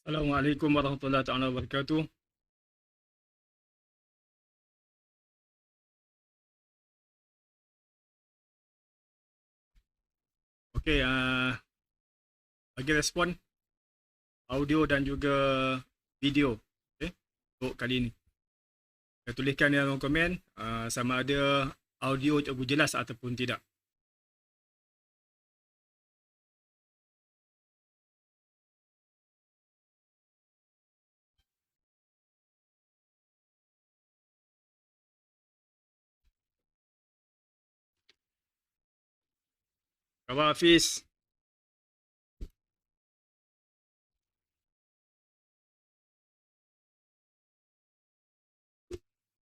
Assalamualaikum warahmatullahi taala wabarakatuh. Okey, bagi respon audio dan juga video, okey, untuk kali ini. Saya tuliskan dalam komen sama ada audio cikgu jelas ataupun tidak. Khabar Hafiz?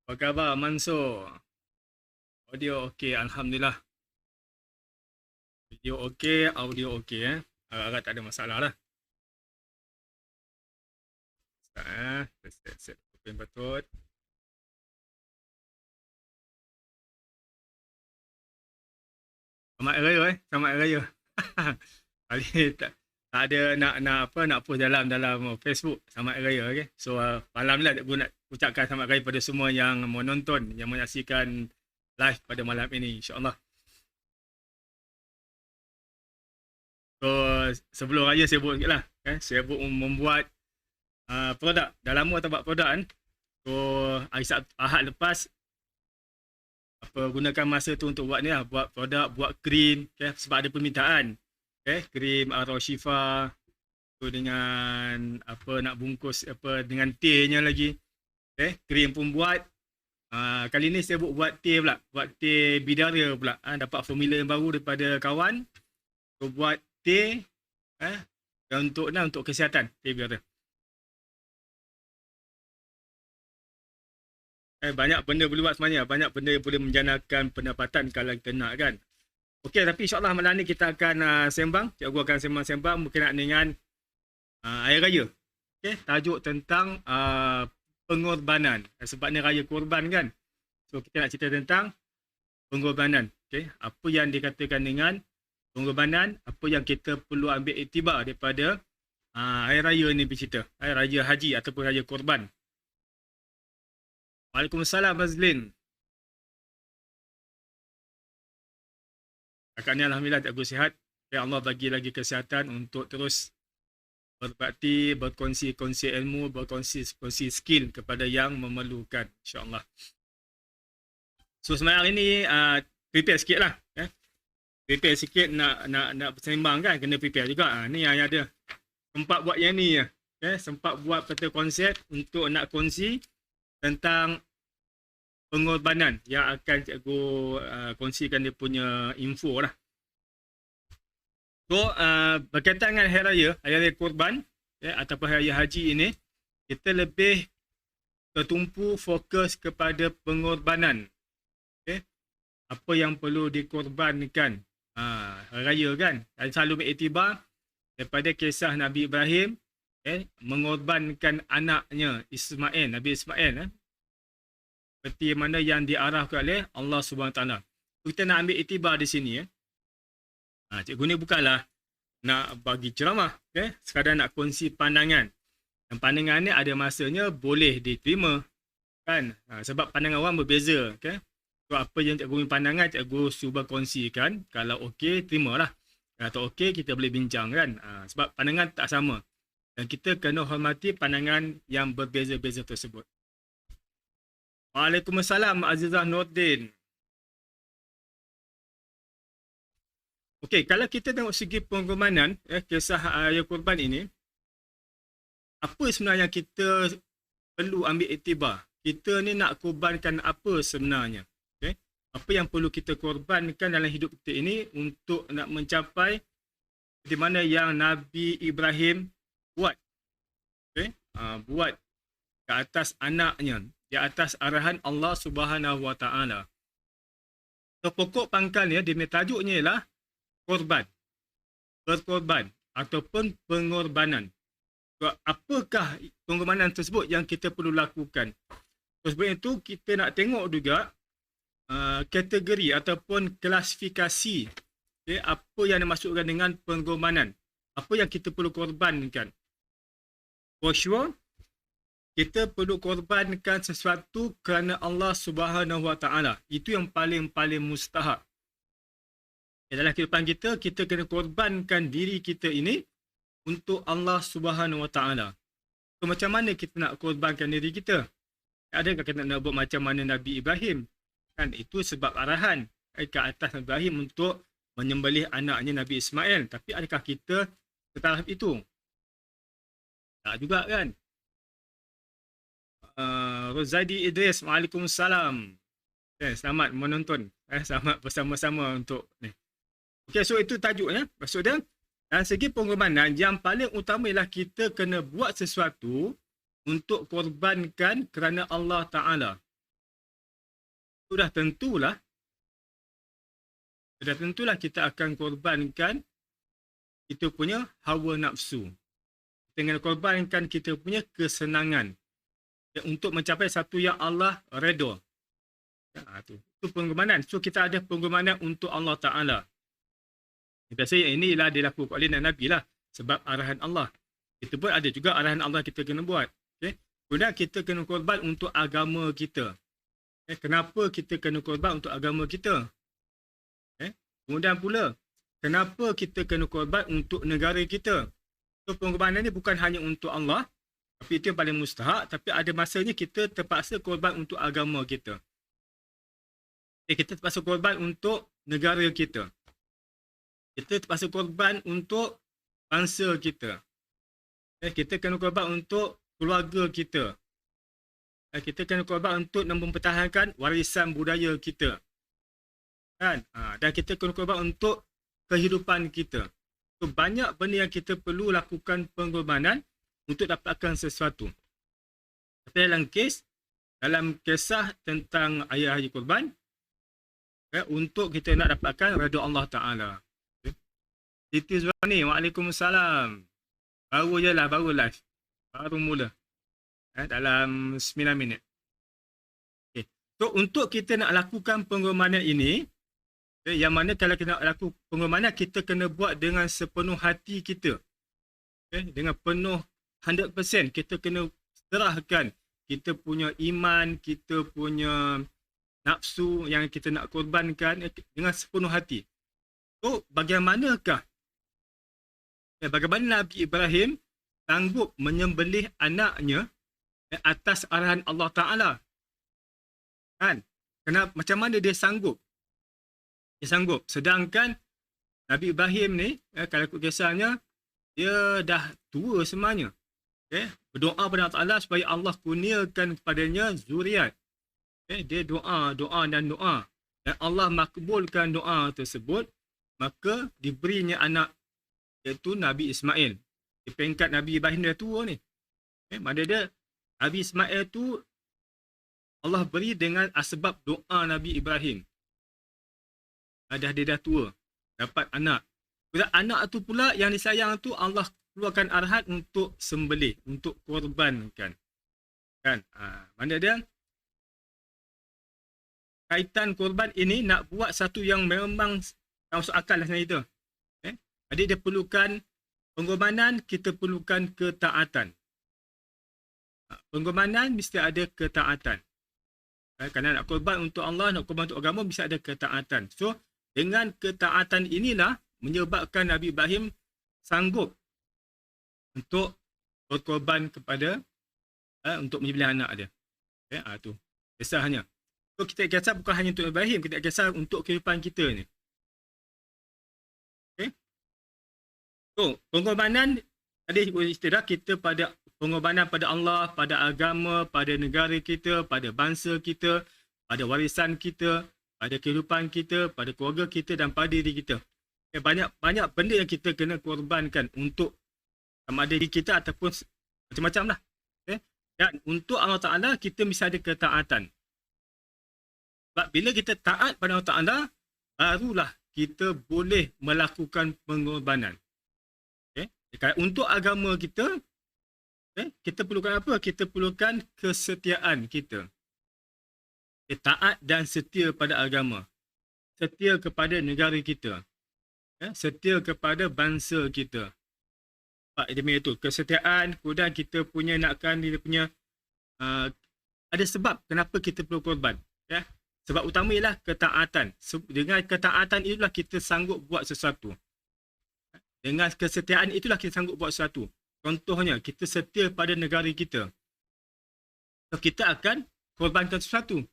Apa khabar Mansur? Audio okey, alhamdulillah. Video okey, audio okey Agak-agak tak ada masalah lah. Set open betul. Selamat Hari Raya Selamat Hari Raya. Kali tak ada nak post dalam Facebook Selamat Hari Raya, okey. So malam ni lah cikgu nak ucapkan selamat hari pada semua yang menonton, yang menyaksikan live pada malam ini, insya-Allah. So sebelum raya sibuk sikitlah kan, sibuk membuat produk. Dah lama tak buat produk kan. So hari Sabtu Ahad lepas gunakan masa tu untuk buat ni lah, buat produk, buat krim, okay? Sebab ada permintaan, okay? Krim Arrow Shifa tu dengan nak bungkus dengan tehnya lagi, okay? Krim pun buat. Kali ni saya buat teh pula, buat teh bidara pula. Dapat formula yang baru daripada kawan, so buat teh untuk kesihatan, teh bidara. Banyak benda boleh buat sebenarnya, banyak benda yang boleh menjanakan pendapatan kalau kita nak kan. Okey, tapi insyaAllah malam ni kita akan sembang, cikgu akan sembang-sembang berkenaan dengan Hari Raya. Okey, tajuk tentang pengorbanan. Sebab ni Raya Korban kan. So kita nak cerita tentang pengorbanan. Okey, apa yang dikatakan dengan pengorbanan, apa yang kita perlu ambil iktibar daripada Hari Raya ni bercerita. Hari Raya Haji ataupun Raya Korban. Waalaikumsalam Mazlin. Kakak ni alhamdulillah cikgu sihat. Ya Allah bagi lagi kesihatan untuk terus berbakti, berkongsi ilmu, berkongsi skill kepada yang memerlukan, insya-Allah. So sebenarnya hari ni prepare sikit lah. Prepare sikit nak bersembang kan, kena prepare juga. Ni yang ada. Sempat buat yang ni. Sempat buat peta konsep untuk nak kongsi tentang pengorbanan yang akan cikgu kongsikan dia punya info lah. So berkaitan dengan Hari Raya Korban ataupun Hari Raya Haji ini, kita lebih tertumpu fokus kepada pengorbanan. Apa yang perlu dikorbankan Hari Raya kan. Dan selalu beriktibar daripada kisah Nabi Ibrahim mengorbankan anaknya Ismail, Nabi Ismail seperti mana yang diarahkan oleh Allah SWT. Kita nak ambil iktibar di sini. Cikgu ni bukanlah nak bagi ceramah. Sekadar nak kongsi pandangan. Dan pandangan ni ada masanya boleh diterima. Kan? Sebab pandangan orang berbeza. So apa yang cikgu punya pandangan, cikgu cuba kongsikan. Kalau okey, terimalah. Kalau tak okey, kita boleh bincang kan. Sebab pandangan tak sama. Dan kita kena hormati pandangan yang berbeza-beza tersebut. Waalaikumsalam Azizah Nordin. Okey, kalau kita tengok segi pengorbanan kisah Raya Korban ini, apa sebenarnya kita perlu ambil iktibar? Kita ni nak korbankan apa sebenarnya? Apa yang perlu kita korbankan dalam hidup kita ini untuk nak mencapai di mana yang Nabi Ibrahim buat. Buat ke atas anaknya, di atas arahan Allah Subhanahu Wa Taala. So pokok pangkalnya, dia punya tajuknya ialah korban, berkorban ataupun pengorbanan. So, apakah pengorbanan tersebut yang kita perlu lakukan? So, sebab itu kita nak tengok juga kategori ataupun klasifikasi apa yang dimaksudkan dengan pengorbanan. Apa yang kita perlu korbankan. For sure, kita perlu korbankan sesuatu kerana Allah Subhanahu Wa Taala. Itu yang paling mustahak. Dalam kehidupan kita, kita kena korbankan diri kita ini untuk Allah Subhanahu Wa Taala. So, macam mana kita nak korbankan diri kita? Adakah kita nak buat macam mana Nabi Ibrahim? Kan itu sebab arahan ke atas Nabi Ibrahim untuk menyembelih anaknya Nabi Ismail. Tapi adakah kita setaraf itu? Tak juga kan? Rozadi Idris, Waalaikumsalam. Selamat menonton. Selamat bersama-sama untuk ni. Okey, so itu tajuknya. Maksud dia, dari segi pengorbanan, yang paling utama ialah kita kena buat sesuatu untuk korbankan kerana Allah Ta'ala. Sudah tentulah kita akan korbankan kita punya hawa nafsu. Dengan korbankan kita punya kesenangan. Untuk mencapai satu yang Allah redha. Itu pengorbanan. So kita ada pengorbanan untuk Allah Ta'ala. Biasanya inilah dilakukan oleh Nabi lah. Sebab arahan Allah. Itu pun ada juga arahan Allah kita kena buat. Okay? Kemudian kita kena korban untuk agama kita. Okay? Kenapa kita kena korban untuk agama kita? Okay? Kemudian pula, kenapa kita kena korban untuk negara kita? So pengorbanan ini bukan hanya untuk Allah. Tapi itu yang paling mustahak. Tapi ada masanya kita terpaksa korban untuk agama kita. Okay? Kita terpaksa korban untuk negara kita. Kita terpaksa korban untuk bangsa kita. Kita kena korban untuk keluarga kita. Kita kena korban untuk mempertahankan warisan budaya kita. Kan? Dan kita kena korban untuk kehidupan kita. So, banyak benda yang kita perlu lakukan pengorbanan untuk dapatkan sesuatu. Tapi dalam kisah tentang ayah haji korban, untuk kita nak dapatkan redha Allah Ta'ala. Siti Zuhani, Waalaikumsalam. Baru live. Baru mula. Dalam 9 minit. Okay. So, untuk kita nak lakukan pengorbanan ini, yang mana kalau kita nak lakukan pengorbanan, kita kena buat dengan sepenuh hati kita. Dengan penuh 100%. Kita kena serahkan kita punya iman, kita punya nafsu yang kita nak korbankan dengan sepenuh hati. So, bagaimanakah bagaimana Nabi Ibrahim sanggup menyembelih anaknya atas arahan Allah Ta'ala? Kan? Macam mana dia sanggup? Dia sanggup. Sedangkan Nabi Ibrahim ni, kalau ikut kisahnya, dia dah tua semuanya. Berdoa kepada Allah Ta'ala supaya Allah kurniakan kepadanya zuriat. Dia doa dan doa. Dan Allah makbulkan doa tersebut, maka diberinya anak, iaitu Nabi Ismail. Di peringkat Nabi Ibrahim dah tua ni. Mana dia, Nabi Ismail tu Allah beri dengan asbab doa Nabi Ibrahim. Dia dah tua. Dapat anak. Anak tu pula yang disayang tu Allah keluarkan arahan untuk sembelih. Untuk korbankan. Kan? Mana dia, kaitan korban ini nak buat satu yang memang tak masuk akal lah sebenarnya itu. Jadi dia perlukan pengorbanan, kita perlukan ketaatan. Pengorbanan mesti ada ketaatan. Kerana nak korban untuk Allah, nak korban untuk agama, mesti ada ketaatan. So, dengan ketaatan inilah menyebabkan Nabi Ibrahim sanggup untuk berkorban kepada untuk menyembelih anak dia. Itu kisahnya. So, kita kisah bukan hanya untuk Ibrahim, kita kisah untuk kehidupan kita ni. So, pengorbanan, tadi istilah kita pada pengorbanan pada Allah, pada agama, pada negara kita, pada bangsa kita, pada warisan kita, pada kehidupan kita, pada keluarga kita dan pada diri kita. Banyak benda yang kita kena korbankan untuk sama ada diri kita ataupun macam-macam lah. Dan untuk Allah Ta'ala, kita mesti ada ketaatan. Sebab bila kita taat pada Allah Ta'ala, barulah kita boleh melakukan pengorbanan. Untuk agama kita, kita perlukan apa? Kita perlukan kesetiaan kita. Taat dan setia pada agama. Setia kepada negara kita. Setia kepada bangsa kita. Pak dia punya tu kesetiaan, kemudian kita punya nakkan dia punya ada sebab kenapa kita perlu korban, ya. Sebab utama ialah ketaatan. Dengan ketaatan itulah kita sanggup buat sesuatu. Dengan kesetiaan itulah kita sanggup buat sesuatu. Contohnya, kita setia pada negara kita. So, kita akan korbankan sesuatu.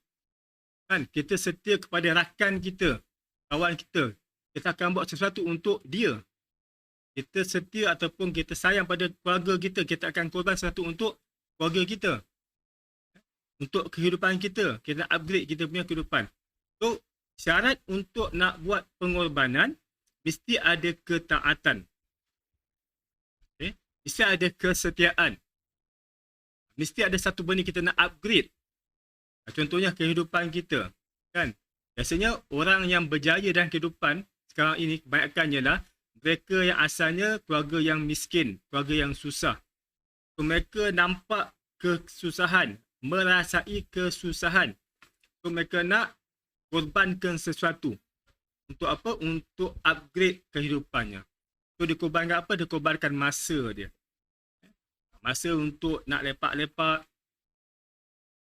Kan? Kita setia kepada rakan kita, kawan kita. Kita akan buat sesuatu untuk dia. Kita setia ataupun kita sayang pada keluarga kita, kita akan korban sesuatu untuk keluarga kita. Untuk kehidupan kita, kita upgrade kita punya kehidupan. So, syarat untuk nak buat pengorbanan, mesti ada ketaatan. Okay? Mesti ada kesetiaan. Mesti ada satu benda kita nak upgrade. Contohnya kehidupan kita. Kan? Biasanya orang yang berjaya dalam kehidupan sekarang ini, kebanyakannya lah, mereka yang asalnya keluarga yang miskin, keluarga yang susah. So, mereka nampak kesusahan, merasai kesusahan. So, mereka nak korbankan sesuatu. Untuk apa? Untuk upgrade kehidupannya. So, dia korbankan apa? Dia korbankan masa dia. Masa untuk nak lepak-lepak,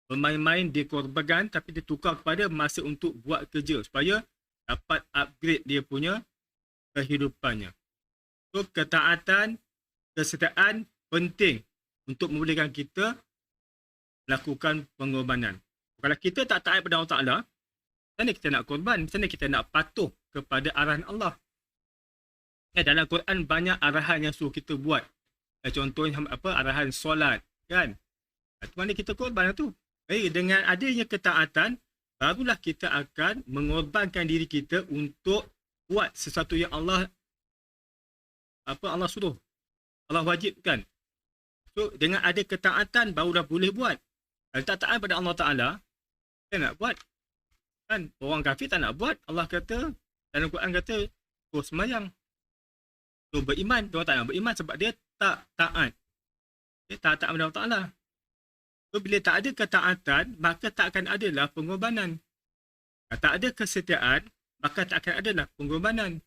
bermain-main, dia korbankan, tapi dia tukar kepada masa untuk buat kerja supaya dapat upgrade dia punya kehidupannya. So, ketaatan, kesetiaan penting untuk membolehkan kita lakukan pengorbanan. Kalau kita tak taat pada Allah Ta'ala, macam mana kita nak korban? Macam mana kita nak patuh kepada arahan Allah? Ya, dalam Quran banyak arahan yang suruh kita buat. Contohnya apa? Arahan solat, kan? Itu mana kita korban tu? Dengan adanya ketaatan, barulah kita akan mengorbankan diri kita untuk buat sesuatu yang Allah suruh. Allah wajibkan. So, dengan ada ketaatan, barulah boleh buat. Kalau tak taat pada Allah Ta'ala, kita nak buat. Kan? Orang kafir tak nak buat. Allah kata, dalam Quran kata, kau semayang. So, beriman. Dia tak nak beriman sebab dia tak taat. Dia tak taat pada Allah Ta'ala. So, bila tak ada ketaatan, maka tak akan adalah pengorbanan. Kalau tak ada kesetiaan, maka tak akan adalah pengorbanan.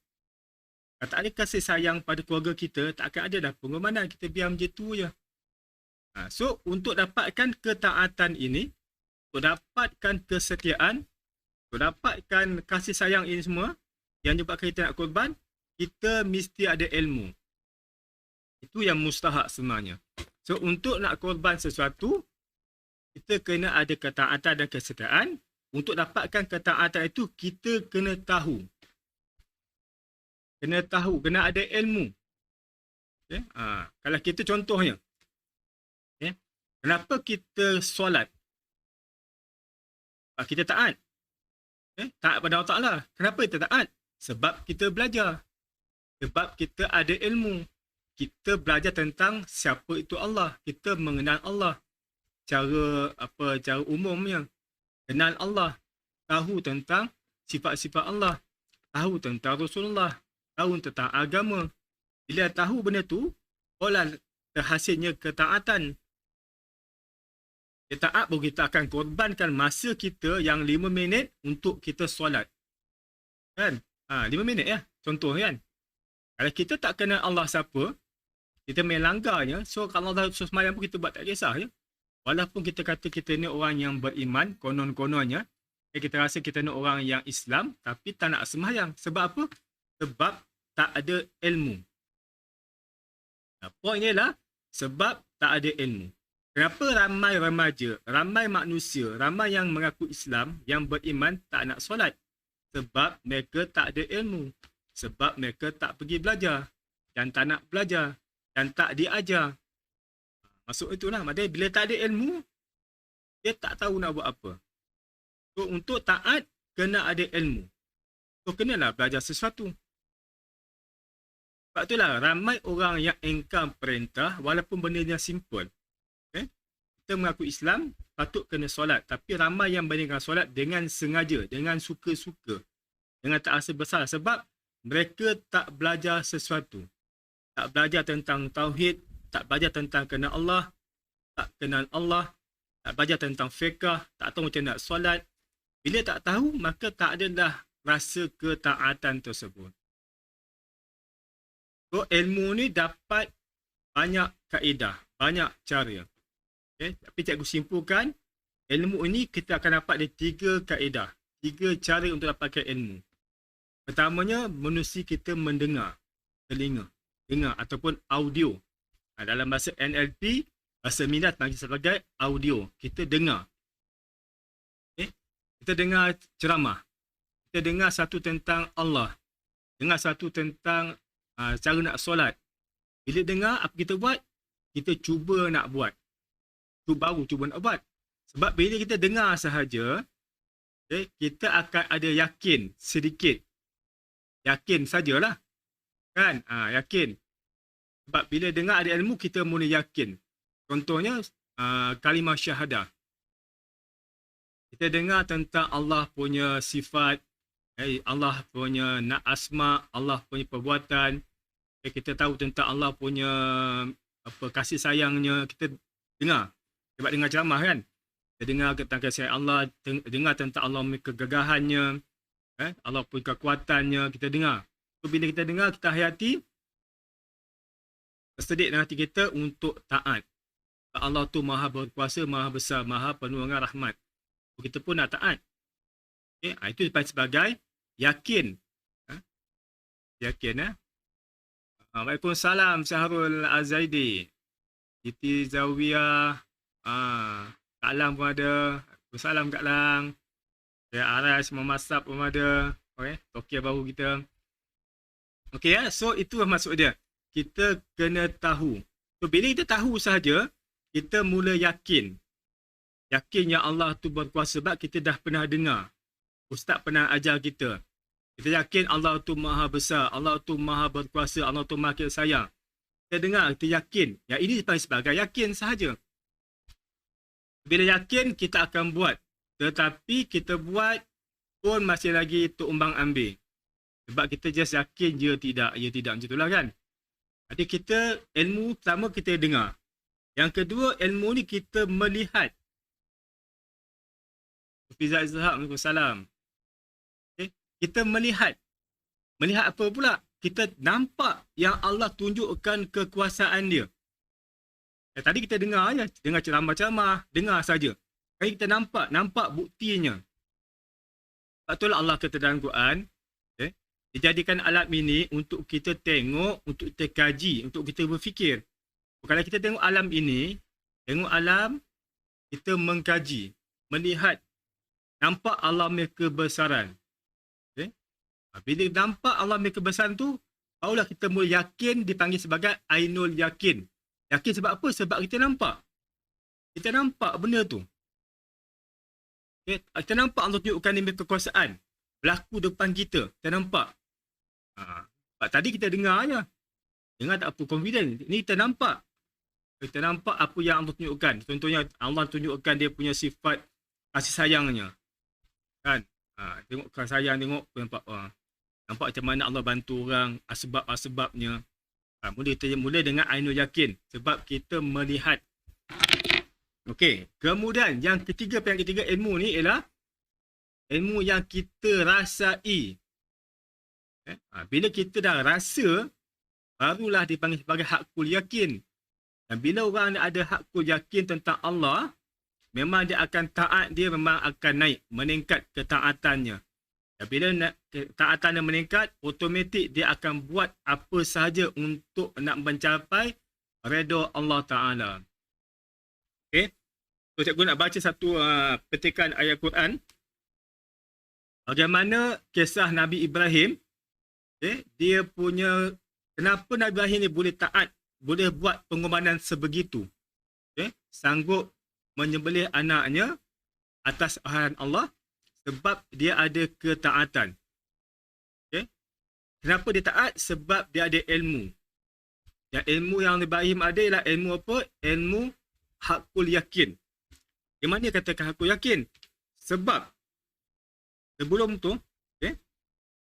Kalau tak ada kasih sayang pada keluarga kita, tak akan adalah pengorbanan. Kita biar macam tu je. So, untuk dapatkan ketaatan ini, untuk dapatkan kesetiaan, untuk dapatkan kasih sayang ini semua, yang menyebabkan kita nak korban, kita mesti ada ilmu. Itu yang mustahak sebenarnya. So, untuk nak korban sesuatu, kita kena ada ketaatan dan kesetiaan. Untuk dapatkan ketaatan itu, kita kena tahu. Kena ada ilmu. Okay? Kalau kita contohnya, okay? Kenapa kita solat? Kita taat. Okay? Taat pada Allah Ta'ala. Kenapa kita taat? Sebab kita belajar. Sebab kita ada ilmu. Kita belajar tentang siapa itu Allah. Kita mengenal Allah. Cara umumnya. Kenal Allah. Tahu tentang sifat-sifat Allah. Tahu tentang Rasulullah. Tahu tentang agama. Bila tahu benda tu, olah terhasilnya ketaatan. Kita taat baru kita akan korbankan masa kita yang 5 minit untuk kita solat. Kan? 5 minit ya. Contoh kan. Kalau kita tak kenal Allah siapa, kita main langgarnya. So kalau Allah suruh semayang pun kita buat tak kisah ya. Walaupun kita kata kita ni orang yang beriman, konon-kononnya, kita rasa kita ni orang yang Islam, tapi tak nak semayang. Sebab apa? Sebab tak ada ilmu. Poinnya lah, sebab tak ada ilmu. Kenapa ramai remaja, ramai manusia, ramai yang mengaku Islam, yang beriman tak nak solat? Sebab mereka tak ada ilmu. Sebab mereka tak pergi belajar. Dan tak nak belajar. Dan tak diajar. Maksud itulah, maknanya bila tak ada ilmu, dia tak tahu nak buat apa. So, untuk taat, kena ada ilmu. So, kenalah belajar sesuatu. Sebab itulah, ramai orang yang engkar perintah, walaupun benda yang simple. Okay? Kita mengaku Islam, patut kena solat. Tapi ramai yang bandingkan solat dengan sengaja, dengan suka-suka. Dengan tak rasa besar. Sebab mereka tak belajar sesuatu. Tak belajar tentang tauhid, tak belajar tentang kenal Allah, tak kenal Allah, tak belajar tentang fiqh, tak tahu macam nak solat. Bila tak tahu, maka tak adalah rasa ketaatan tersebut. So, ilmu ni dapat banyak kaedah, banyak cara. Okay? Tapi cikgu simpulkan, ilmu ini kita akan dapat dari 3 kaedah, 3 cara untuk dapatkan ilmu. Pertamanya, menerusi kita mendengar, telinga, dengar ataupun audio. Dalam bahasa NLP, bahasa minat panggil sebagai audio. Kita dengar. Okay? Kita dengar ceramah. Kita dengar satu tentang Allah. Dengar satu tentang cara nak solat. Bila dengar, apa kita buat? Kita cuba nak buat. Baru cuba nak buat. Sebab bila kita dengar sahaja, okay, kita akan ada yakin sedikit. Yakin sajalah. Kan? Yakin. Sebab bila dengar ada ilmu, kita mula yakin. Contohnya, kalimah syahadah. Kita dengar tentang Allah punya sifat, Allah punya asma, Allah punya perbuatan. Kita tahu tentang Allah punya kasih sayangnya. Kita dengar. Sebab dengar ceramah kan. Kita dengar tentang kasih sayang Allah, dengar tentang Allah punya kegagahannya, Allah punya kekuatannya, kita dengar. So, bila kita dengar, kita hayati, tersedik dalam hati kita untuk taat. Allah tu maha berkuasa, maha besar, maha penuh dengan rahmat. So, kita pun nak taat. Okay? Itu sebagai yakin. Yakin. Waalaikumsalam Syahrul Azaidi. Siti Zawiyah. Kak Lang pun ada. Waalaikumsalam Kak Lang. Aras Memasap pun ada. Okay. Tokia baru kita. Okay, so itu maksud dia. Kita kena tahu. So bila kita tahu sahaja, kita mula yakin. Yakin yang Allah tu berkuasa sebab kita dah pernah dengar. Ustaz pernah ajar kita. Kita yakin Allah tu maha besar, Allah tu maha berkuasa, Allah tu maha sayang. Kita dengar, kita yakin. Yang ini dipanggil sebagai yakin sahaja. Bila yakin, kita akan buat. Tetapi kita buat pun masih lagi tumbang ambing. Sebab kita just yakin dia tidak macam itulah kan. Jadi kita ilmu pertama kita dengar. Yang kedua ilmu ni kita melihat. Fiza Izhaq, Waalaikumsalam. Okay. Kita melihat. Melihat apa pula? Kita nampak yang Allah tunjukkan kekuasaan dia. Tadi kita dengar je. Dengar ceramah-ceramah. Dengar saja. Kali kita nampak buktinya. Betul Allah kata dalam Quran, okay, dijadikan alat ini untuk kita tengok, untuk kita kaji, untuk kita berfikir. Kalau kita tengok alam ini, tengok alam, kita mengkaji, melihat, nampak Allah punya kebesaran. Okay. Bila nampak Allah punya kebesaran tu, barulah kita mula yakin, dipanggil sebagai ainul yakin. Yakin sebab apa? Sebab kita nampak. Kita nampak benda tu. Okay. Kita nampak Allah tunjukkan dia kekuasaan. Berlaku depan kita. Kita nampak. Sebab tadi kita dengar je. Dengar tak apa confident. Ini kita nampak. Kita nampak apa yang Allah tunjukkan. Contohnya Allah tunjukkan dia punya sifat kasih sayangnya. Kan? Tengok kasih sayang, tengok nampak. Nampak macam mana Allah bantu orang. Asbab-asbabnya. Mula dengan ainul yakin. Sebab kita melihat. Okey, kemudian yang ketiga ilmu ni ialah ilmu yang kita rasai. Bila kita dah rasa, barulah dipanggil sebagai hakul yakin. Dan bila orang ada hakul yakin tentang Allah, memang dia akan taat, dia memang akan naik, meningkat ketaatannya. Dan bila ketaatannya meningkat, automatik dia akan buat apa sahaja untuk nak mencapai redha Allah Ta'ala. Okey. So, cikgu nak baca satu petikan ayat Quran. Bagaimana kisah Nabi Ibrahim. Okay, dia punya, kenapa Nabi Ibrahim ni boleh taat, boleh buat pengorbanan sebegitu. Okay, sanggup menyembelih anaknya atas arahan Allah sebab dia ada ketaatan. Okay. Kenapa dia taat? Sebab dia ada ilmu. Dan ilmu yang Nabi Ibrahim ada ialah ilmu apa? Ilmu hakul yakin. Di mana katakan hakul yakin? Sebab sebelum tu, okay,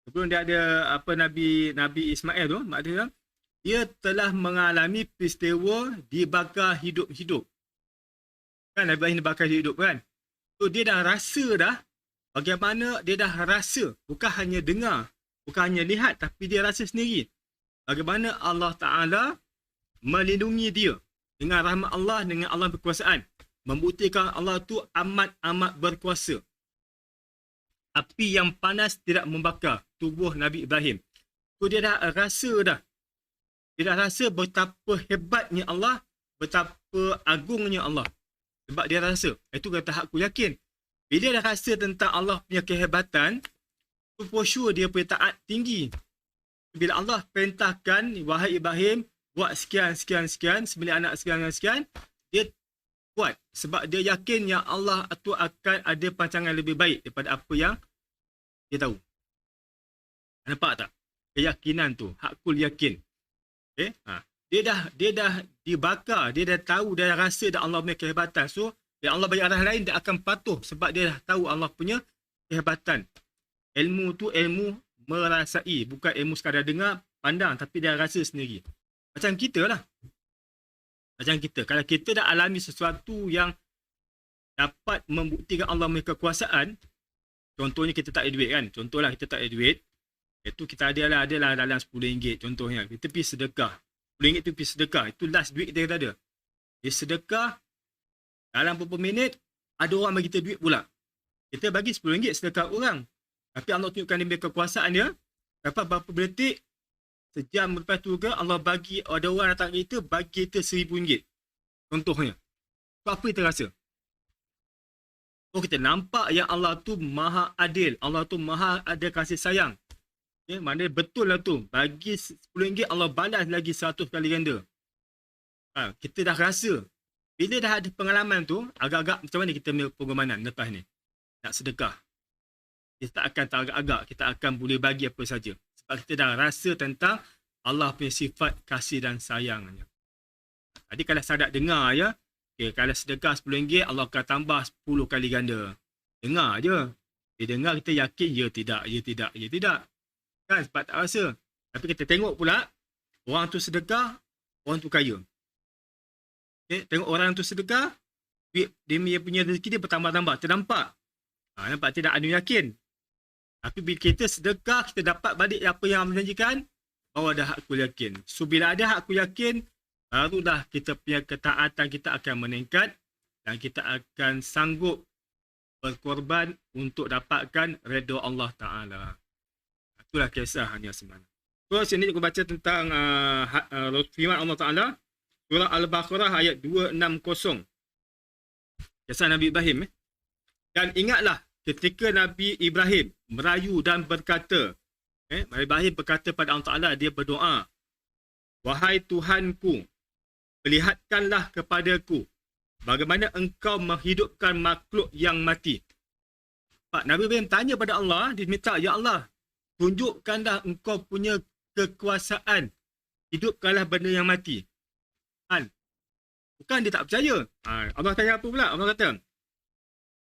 sebelum dia ada Nabi Ismail tu, maknanya dia telah mengalami peristiwa dibakar hidup-hidup. Kan Nabi Ibrahim dibakar hidup kan? So dia dah rasa dah bagaimana, dia dah rasa, bukan hanya dengar, bukan hanya lihat, tapi dia rasa sendiri. Bagaimana Allah Ta'ala melindungi dia dengan rahmat Allah, dengan Allah berkuasaan. Membuktikan Allah tu amat berkuasa. Api yang panas tidak membakar tubuh Nabi Ibrahim. Tu dia dah rasa dah. Dia dah rasa betapa hebatnya Allah, betapa agungnya Allah. Sebab dia rasa. Itu kata aku yakin. Bila dia dah rasa tentang Allah punya kehebatan, tu for sure dia punya taat tinggi. Bila Allah perintahkan, wahai Ibrahim, buat sekian, sembelih anak sekian, dia buat. Sebab dia yakin yang Allah tu akan ada pancangan lebih baik daripada apa yang dia tahu. Nampak tak? Keyakinan tu, hakul yakin. Okay? Dia dah dibakar, dia dah tahu, dia dah rasa dah Allah punya kehebatan. So, bila Allah bagi arah lain, dia akan patuh sebab dia dah tahu Allah punya kehebatan. Ilmu tu ilmu merasai, bukan ilmu sekadar dengar, pandang, tapi dia rasa sendiri. Macam kita lah. Macam kita. Kalau kita dah alami sesuatu yang dapat membuktikan Allah punya kekuasaan, contohnya kita tak ada duit kan. Contohlah kita tak ada duit. Itu kita adalah dalam RM10 contohnya. Kita pergi sedekah. RM10 tu pergi sedekah. Itu last duit kita ada. Dia sedekah, dalam beberapa minit, ada orang bagi kita duit pula. Kita bagi RM10 sedekah orang. Tapi Allah tunjukkan dia kekuasaan dia. Dapat berapa detik, sejam lepas tu ke, Allah bagi, ada orang datang kita, bagi kita RM1,000. Contohnya. So, apa kita rasa? So, kita nampak yang Allah tu maha adil. Allah tu maha ada kasih sayang. Okay, maknanya betul lah tu. Bagi RM10, Allah balas lagi 100 kali ganda. Kita dah rasa. Bila dah ada pengalaman tu, agak-agak macam mana kita punya pengorbanan lepas ni? Nak sedekah. Kita tak akan teragak-agak. Kita akan boleh bagi apa saja. Sebab kita dah rasa tentang Allah punya sifat kasih dan sayangnya. Jadi kalau sahabat dengar ya, okay, kalau sedekah RM10, Allah akan tambah 10 kali ganda. Dengar je. Dia dengar kita yakin, ya tidak. Kan sebab tak rasa. Tapi kita tengok pula, orang tu sedekah, orang tu kaya. Okay, tengok orang tu sedekah, dia punya rezeki dia bertambah-tambah. Ternampak. Nampak tidak anu yakin. Tapi bila kita sedekah, kita dapat balik apa yang Allah janjikan, bahawa dah hakul yakin. So bila ada hakul yakin, barulah kita punya ketaatan kita akan meningkat dan kita akan sanggup berkorban untuk dapatkan redha Allah Ta'ala. Itulah kisahnya sebenarnya. So sini aku baca tentang firman Allah Ta'ala, surah Al-Baqarah ayat 260. Kisah Nabi Ibrahim. Dan ingatlah ketika Nabi Ibrahim merayu dan berkata, Nabi Ibrahim berkata pada Allah Ta'ala, dia berdoa, wahai Tuhanku, perlihatkanlah kepadaku bagaimana engkau menghidupkan makhluk yang mati. Nabi Ibrahim tanya pada Allah, dia minta, ya Allah, tunjukkanlah engkau punya kekuasaan, hidupkanlah benda yang mati. Bukan dia tak percaya. Allah tanya apa pula? Allah kata,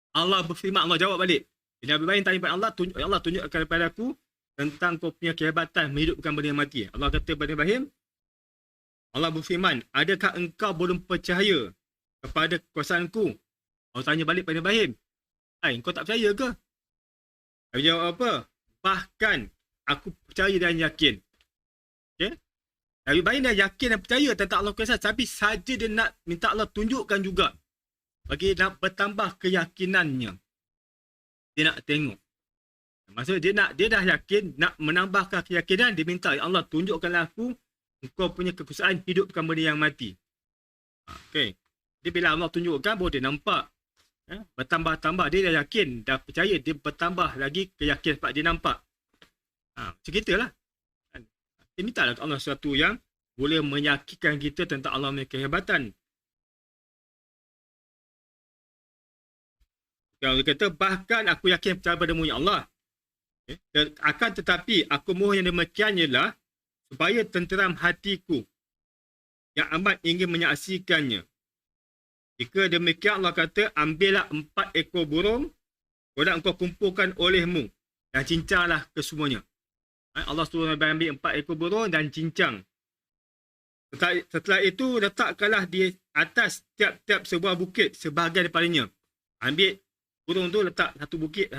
Allah berfirman, Allah jawab balik. Bila Nabi Ibrahim tanya pada Allah, ya Allah tunjukkan kepada aku tentang kau punya kehebatan menghidupkan benda yang mati. Allah kata kepada Ibrahim, Allah berfirman, adakah engkau belum percaya kepada kekuasaanku? Allah tanya balik pada Ibrahim, kau tak percaya ke? Dia jawab apa? Bahkan aku percaya dan yakin. Okay? Nabi Ibrahim dah yakin dan percaya tentang Allah kuasa, tapi saja dia nak minta Allah tunjukkan juga. Bagi nak bertambah keyakinannya. Dia nak tengok. Maksudnya dia dah yakin, nak menambahkan keyakinan, dia minta, ya Allah tunjukkanlah aku engkau punya kekuasaan hidupkan benda yang mati. Okay. Jadi bila Allah tunjukkan, baru dia nampak. Bertambah-tambah, dia dah yakin, dah percaya, dia bertambah lagi keyakinan sebab dia nampak. Macam kita lah. Dia minta lah Allah sesuatu yang boleh meyakinkan kita tentang Allah punya kehebatan. Dia kata, bahkan aku yakin percaya padamu ya Allah. Akan tetapi, aku mohon yang demikian ialah supaya tenteram hatiku yang amat ingin menyaksikannya. Jika demikian Allah kata, ambillah 4 ekor burung, kemudian engkau kumpulkan olehmu dan cincanglah kesemuanya. Allah suruh Nabi ambil 4 ekor burung dan cincang. Setelah itu, letakkanlah di atas tiap-tiap sebuah bukit sebahagian daripadanya. Ambil burung tu letak satu bukit.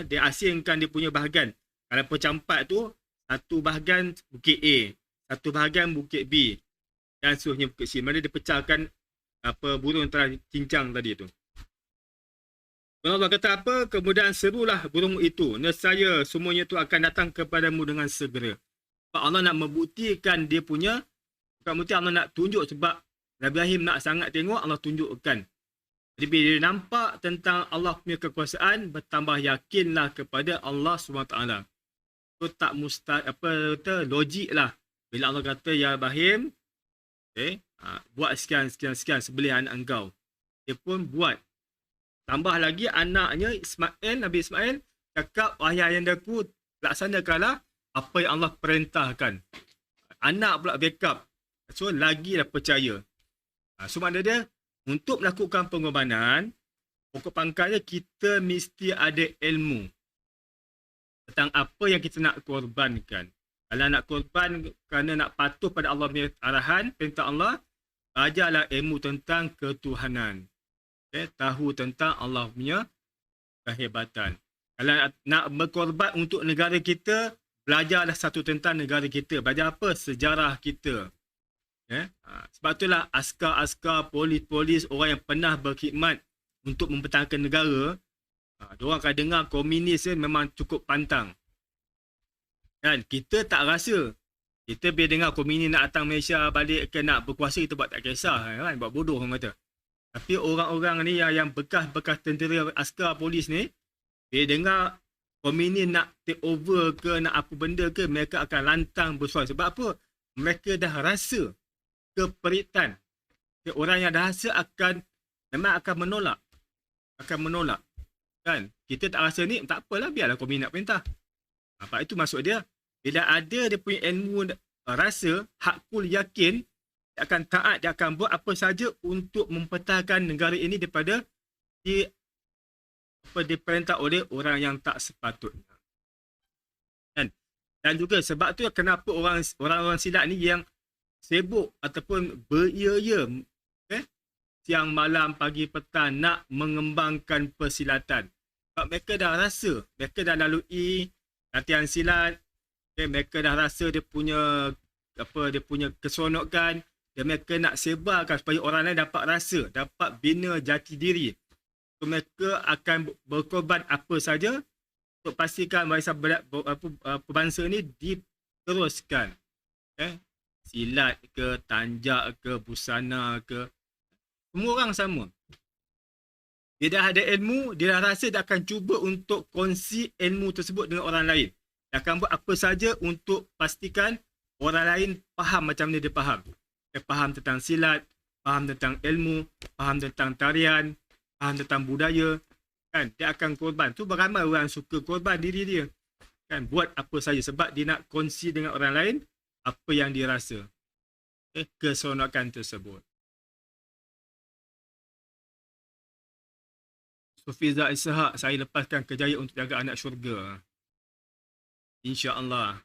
Dia asingkan dia punya bahagian. Kalau pencampat tu, satu bahagian bukit A, satu bahagian bukit B. Dan suruhnya berkecil. Mana dia pecahkan burung yang telah cincang tadi tu. Allah kata apa? Kemudian serulah burung itu. Nescaya semuanya itu akan datang kepadamu dengan segera. Sebab Allah nak membuktikan dia punya, bukan bukti Allah nak tunjuk sebab Nabi Ibrahim nak sangat tengok, Allah tunjukkan. Jadi bila dia nampak tentang Allah punya kekuasaan, bertambah yakinlah kepada Allah SWT. Itu tak logik lah. Bila Allah kata, ya Ibrahim, buat sekian sebelih anak engkau. Dia pun buat. Tambah lagi anaknya Ismail, Nabi Ismail, cakap, wahai ayandaku, laksanakanlah apa yang Allah perintahkan. Anak pula backup. So, lagi dah percaya. So, makna dia, untuk melakukan pengorbanan, pokok pangkalnya kita mesti ada ilmu tentang apa yang kita nak korbankan. Kalau nak korban kerana nak patuh pada Allah punya arahan, perintah Allah, belajarlah ilmu tentang ketuhanan. Tahu tentang Allah punya kehebatan. Kalau nak berkorban untuk negara kita, belajarlah satu tentang negara kita. Belajar apa? Sejarah kita. Sebab itulah askar-askar, polis-polis, orang yang pernah berkhidmat untuk mempertahankan negara, diorang akan dengar komunis memang cukup pantang. Kan? Kita tak rasa. Kita bila dengar komunis nak datang Malaysia balik ke nak berkuasa, kita buat tak kisah. Kan? Buat bodoh orang kata. Tapi orang-orang ni yang bekas-bekas tentera, askar, polis ni, bila dengar komunis nak take over ke, nak apa benda ke, mereka akan lantang bersuara. Sebab apa? Mereka dah rasa keperitan. Orang yang dah rasa memang akan menolak. Kan? Kita tak rasa ni, tak apalah, biarlah komunis nak perintah. Apa itu maksud dia? Bila ada dia punya ilmu rasa, hakul yakin, dia akan taat, dia akan buat apa saja untuk mempertahankan negara ini daripada diperintah oleh orang yang tak sepatutnya. Kan? Dan juga sebab tu kenapa orang-orang silat ni yang sibuk ataupun beria-ia siang malam pagi petang nak mengembangkan persilatan. Sebab mereka dah rasa, mereka dah lalui latihan silat, mereka dah rasa dia punya keseronokan, dan mereka nak sebarkan supaya orang lain dapat rasa, dapat bina jati diri. So, mereka akan berkorban apa saja untuk pastikan warisan bangsa ni diteruskan. Silat ke, tanjak ke, busana ke, semua orang sama. Dia dah ada ilmu, dia dah rasa dia akan cuba untuk kongsi ilmu tersebut dengan orang lain. Dia akan buat apa saja untuk pastikan orang lain faham macam mana dia faham. Dia faham tentang silat, faham tentang ilmu, faham tentang tarian, faham tentang budaya. Kan? Dia akan korban. Tu beramai orang suka korban diri dia. Kan? Buat apa saja sebab dia nak kongsi dengan orang lain apa yang dia rasa. Keseronokan tersebut. Sufiza Ishak, saya lepaskan kejayaan untuk jaga anak syurga. InsyaAllah.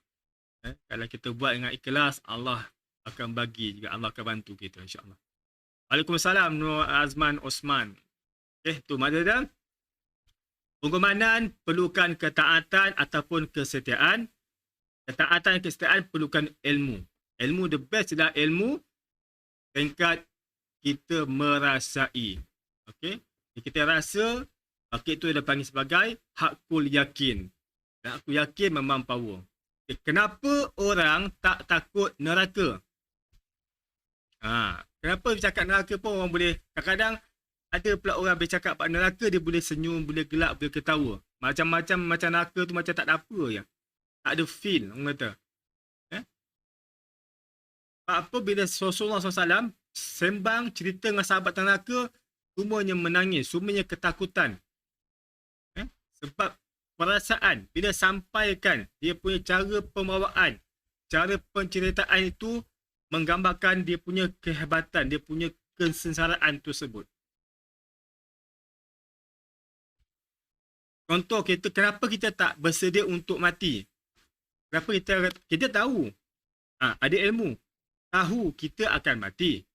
Kalau kita buat dengan ikhlas, Allah akan bagi juga. Allah akan bantu kita insyaAllah. Waalaikumsalam Nur Azman Osman. Tu mana dah? Pengorbanan perlukan ketaatan ataupun kesetiaan. Ketaatan dan kesetiaan perlukan ilmu. Ilmu the best adalah ilmu tingkat kita merasai. Okey? Kita rasa, itu dah panggil sebagai hakul yakin. Dan aku yakin memang power. Kenapa orang tak takut neraka? Kenapa bercakap neraka pun orang boleh, kadang-kadang ada pula orang bercakap pasal neraka, dia boleh senyum, boleh gelak, boleh ketawa. Macam neraka tu macam tak ada apa je. Tak ada feel, orang kata. Apa bila Rasulullah SAW sembang cerita dengan sahabat neraka, semuanya menangis, semuanya ketakutan. Sebab perasaan, bila sampaikan dia punya cara pembawaan, cara penceritaan itu menggambarkan dia punya kehebatan, dia punya kesengsaraan tersebut. Contoh, kenapa kita tak bersedia untuk mati? Kenapa kita tahu, ada ilmu, tahu kita akan mati.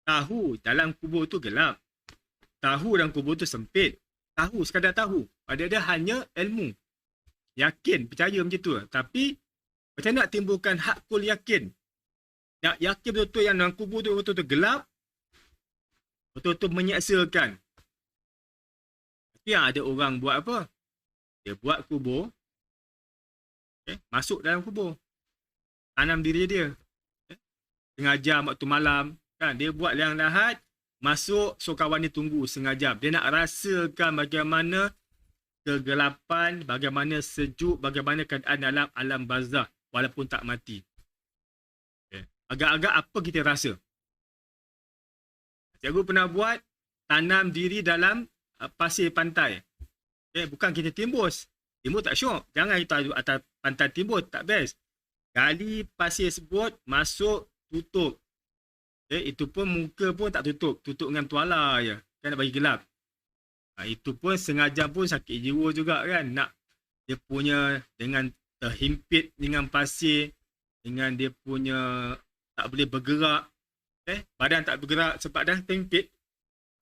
Tahu dalam kubur tu gelap. Tahu dalam kubur tu sempit. Tahu, sekadar tahu. Pada dia hanya ilmu. Yakin, percaya macam tu. Tapi, macam nak timbulkan hakul yakin? Nak yakin betul-betul yang dalam kubur tu betul-betul gelap, betul-betul menyeksakan. Tapi yang ada orang buat apa? Dia buat kubur, masuk dalam kubur, tanam diri dia. Setengah jam waktu malam, kan? Dia buat liang lahat, masuk, so kawan dia tunggu setengah jam. Dia nak rasakan bagaimana kegelapan, bagaimana sejuk, bagaimana keadaan dalam alam barzakh walaupun tak mati. Agak-agak apa kita rasa? Cikgu pernah buat tanam diri dalam pasir pantai. Bukan kita timbus. Timbus tak syok. Jangan kita atas pantai timbus, tak best. Gali pasir sebut, masuk, tutup. Itu pun muka pun tak tutup. Tutup dengan tuala je. Kan nak bagi gelap. Itu pun setengah jam pun sakit jiwa juga kan. Nak dia punya dengan terhimpit dengan pasir. Dengan dia punya tak boleh bergerak. Badan tak bergerak sebab dah terhimpit.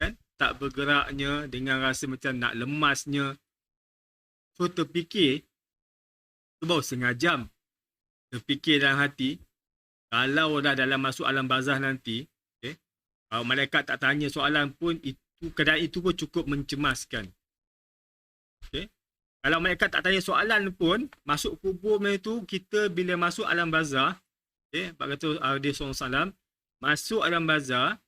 Kan? Tak bergeraknya dengan rasa macam nak lemasnya. So terfikir. Tu baru setengah jam. Terfikir dalam hati. Kalau dah dalam masuk alam barzakh nanti. Kalau malaikat tak tanya soalan pun. Keadaan itu pun cukup mencemaskan. Kalau malaikat tak tanya soalan pun. Masuk kubur itu. Kita bila masuk alam barzakh. Kata Nabi SAW. Masuk alam barzakh.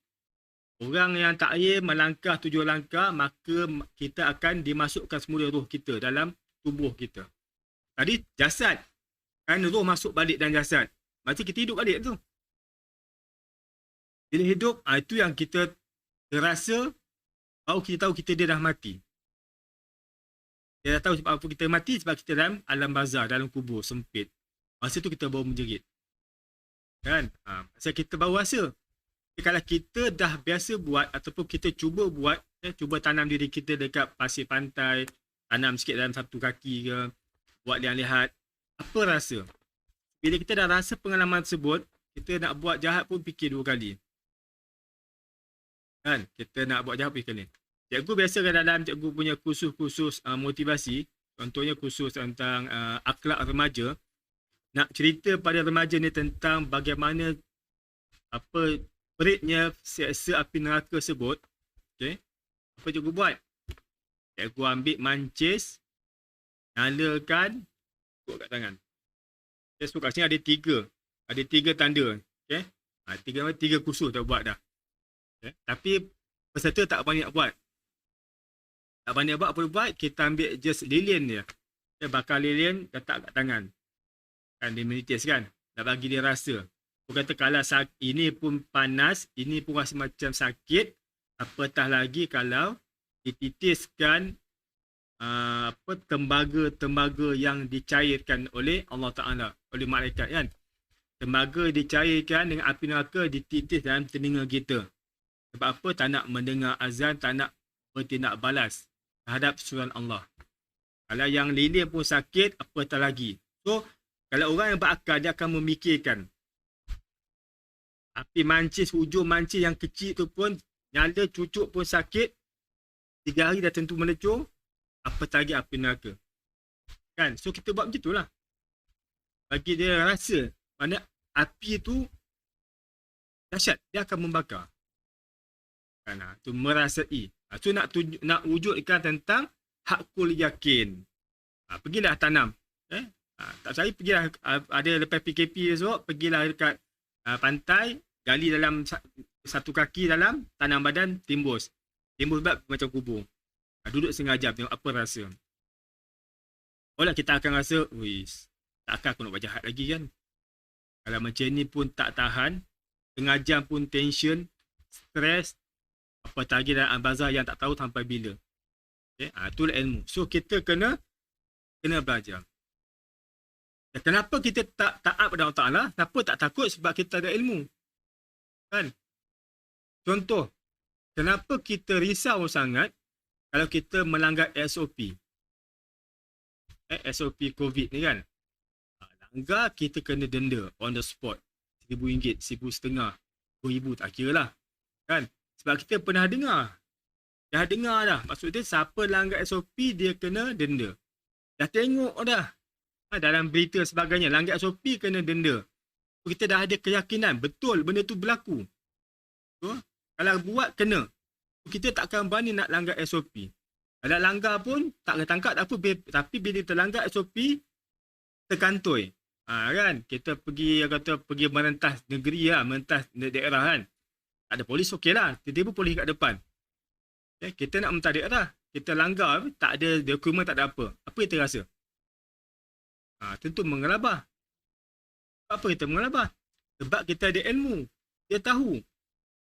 Orang yang takyir melangkah 7 langkah. Maka kita akan dimasukkan semula roh kita dalam tubuh kita. Tadi jasad. Kan roh masuk balik dalam jasad. Macam kita hidup balik tu. Bila hidup, itu yang kita terasa. Baru kita tahu kita dia dah mati. Dia dah tahu sebab apa kita mati. Sebab kita dalam alam barzakh, dalam kubur sempit. Masa tu kita baru menjerit. Kan? Masa kita baru rasa. Kalau kita dah biasa buat ataupun kita cuba buat, cuba tanam diri kita dekat pasir pantai, tanam sikit dalam satu kaki ke, buat liang lihat, apa rasa? Bila kita dah rasa pengalaman tersebut, kita nak buat jahat pun fikir 2 kali. Kan? Kita nak buat jahat fikir 2 kali. Cikgu biasa dalam cikgu punya kursus-kursus motivasi, contohnya kursus tentang akhlak remaja, nak cerita pada remaja ni tentang bagaimana apa peritnya seksa api neraka sebut. Apa cikgu buat? Cikgu ambil mancis, nyalakan, put kat tangan. So kat sini ada 3. Ada 3 tanda. 3 kursus dah buat dah. Tapi peserta tak banyak buat. Tak banyak buat, apa buat? Kita ambil just lilin dia. Bakar lilin, letak kat tangan. Kan dia meditate kan. Nak bagi dia rasa. Aku kata kalau ini pun panas, ini pun rasa macam sakit. Apatah lagi kalau dititiskan tembaga yang dicairkan oleh Allah Ta'ala. Oleh malaikat kan. Tembaga dicairkan dengan api neraka dititis dalam telinga kita. Sebab apa? Tak nak mendengar azan, tak nak bertindak balas terhadap suruhan Allah. Kalau yang lilin pun sakit, apatah lagi. So, kalau orang yang berakal, dia akan memikirkan. Api mancis, hujung mancis yang kecil tu pun, nyala cucuk pun sakit. 3 hari dah tentu melecur. Apatah lagi api neraka. Kan? So, kita buat macam itulah. Bagi dia rasa. Mana api tu dahsyat. Dia akan membakar. Kan? Tu merasai. So, nak wujudkan tentang hakul yakin. Pergilah tanam. Tak cari, pergilah ada lepas PKP esok, pergilah dekat pantai, gali dalam satu kaki dalam, tanam badan, timbus. Timbus bab macam kubur. Duduk setengah jam, tengok apa rasa. Olah kita akan rasa, takkan aku nak buat jahat lagi kan. Kalau macam ni pun tak tahan, setengah jam pun tension, stres, apa lagi dalam barzakh yang tak tahu sampai bila. Itulah ilmu. So kita kena belajar. Kenapa kita tak taat pada Allah Ta'ala? Kenapa tak takut? Sebab kita ada ilmu. Kan? Contoh, kenapa kita risau sangat kalau kita melanggar SOP? SOP COVID ni kan? Langgar, kita kena denda on the spot. RM1,000, RM1,500, RM2,000, tak kira lah. Kan? Sebab kita pernah dengar. Dah dengar dah. Maksudnya siapa langgar SOP, dia kena denda. Dah tengok dah. Dalam berita sebagainya, langgar SOP kena denda. Kita dah ada keyakinan betul benda tu berlaku. So, kalau buat kena. Kita takkan berani nak langgar SOP. Kalau langgar pun tak kena tangkap tak apa, tapi bila terlanggar SOP terkantoi. Kan kita pergi merentas negeri lah, merentas daerah kan. Tak ada polis okeylah, tiba-tiba polis kat depan. Kita nak mentah daerah, kita langgar, tak ada dokumen, tak ada apa. Apa kita rasa? Tentu mengelabah. Apa kita mengelabah? Sebab kita ada ilmu. Dia tahu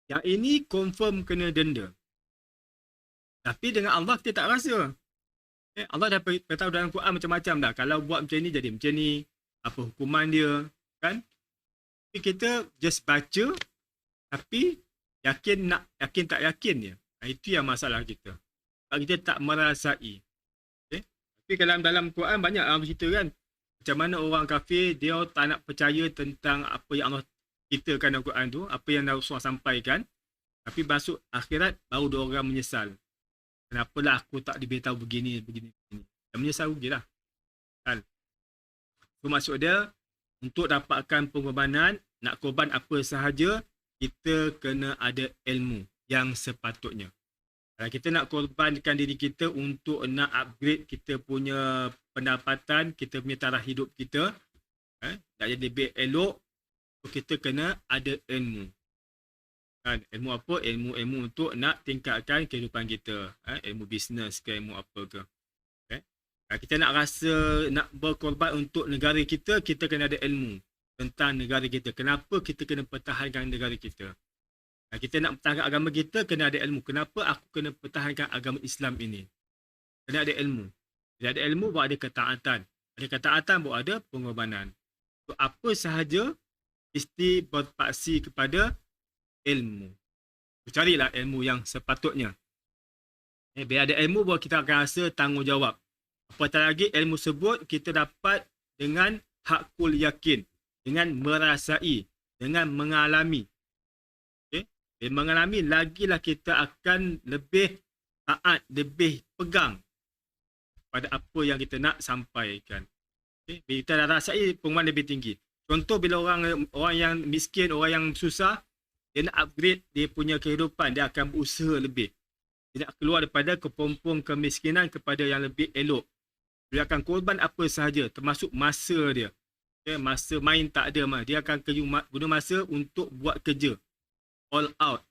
yang ini confirm kena denda. Tapi dengan Allah kita tak rasa. Allah dah beritahu dalam Quran macam-macam dah. Kalau buat macam ni jadi macam ni. Apa hukuman dia. Kan? Tapi kita just baca. Tapi yakin tak yakin dia. Itu yang masalah kita. Sebab kita tak merasai. Tapi dalam Quran banyak Allah cerita kan. Macam mana orang kafir dia tak nak percaya tentang apa yang Allah ceritakan dalam Quran tu. Apa yang Rasulullah sampaikan. Tapi masuk akhirat baru dia orang menyesal. Kenapalah aku tak diberitahu begini. Yang menyesal je lah. Kan? So maksud dia, untuk dapatkan pengorbanan, nak korban apa sahaja, kita kena ada ilmu yang sepatutnya. Kalau kita nak korbankan diri kita untuk nak upgrade kita punya pendapatan, kita punya taraf hidup kita, nak jadi lebih elok, so kita kena ada ilmu. Kan? Ilmu apa? Ilmu untuk nak tingkatkan kehidupan kita. Ilmu bisnes ke, ilmu apa ke. Kalau kita nak rasa nak berkorban untuk negara kita, kita kena ada ilmu tentang negara kita. Kenapa kita kena pertahankan negara kita. Kalau kita nak pertahankan agama kita, kena ada ilmu. Kenapa aku kena pertahankan agama Islam ini? Kena ada ilmu. Bila ada ilmu, baru ada ketaatan. Ada ketaatan, baru ada pengorbanan. So, apa sahaja mesti berpaksi kepada ilmu. Carilah ilmu yang sepatutnya. Bila ada ilmu, baru kita akan rasa tanggungjawab. Apatah lagi ilmu sebut kita dapat dengan hakul yakin. Dengan merasai. Dengan mengalami. Bila mengalami, lagilah kita akan lebih taat, lebih pegang pada apa yang kita nak sampaikan. Bila kita dah rasai, pengumuman lebih tinggi. Contoh bila orang yang miskin, orang yang susah, dia nak upgrade dia punya kehidupan, dia akan berusaha lebih. Dia nak keluar daripada kepompong kemiskinan kepada yang lebih elok. Dia akan korban apa sahaja, termasuk masa dia. Masa main tak ada, dia akan guna masa untuk buat kerja. All out.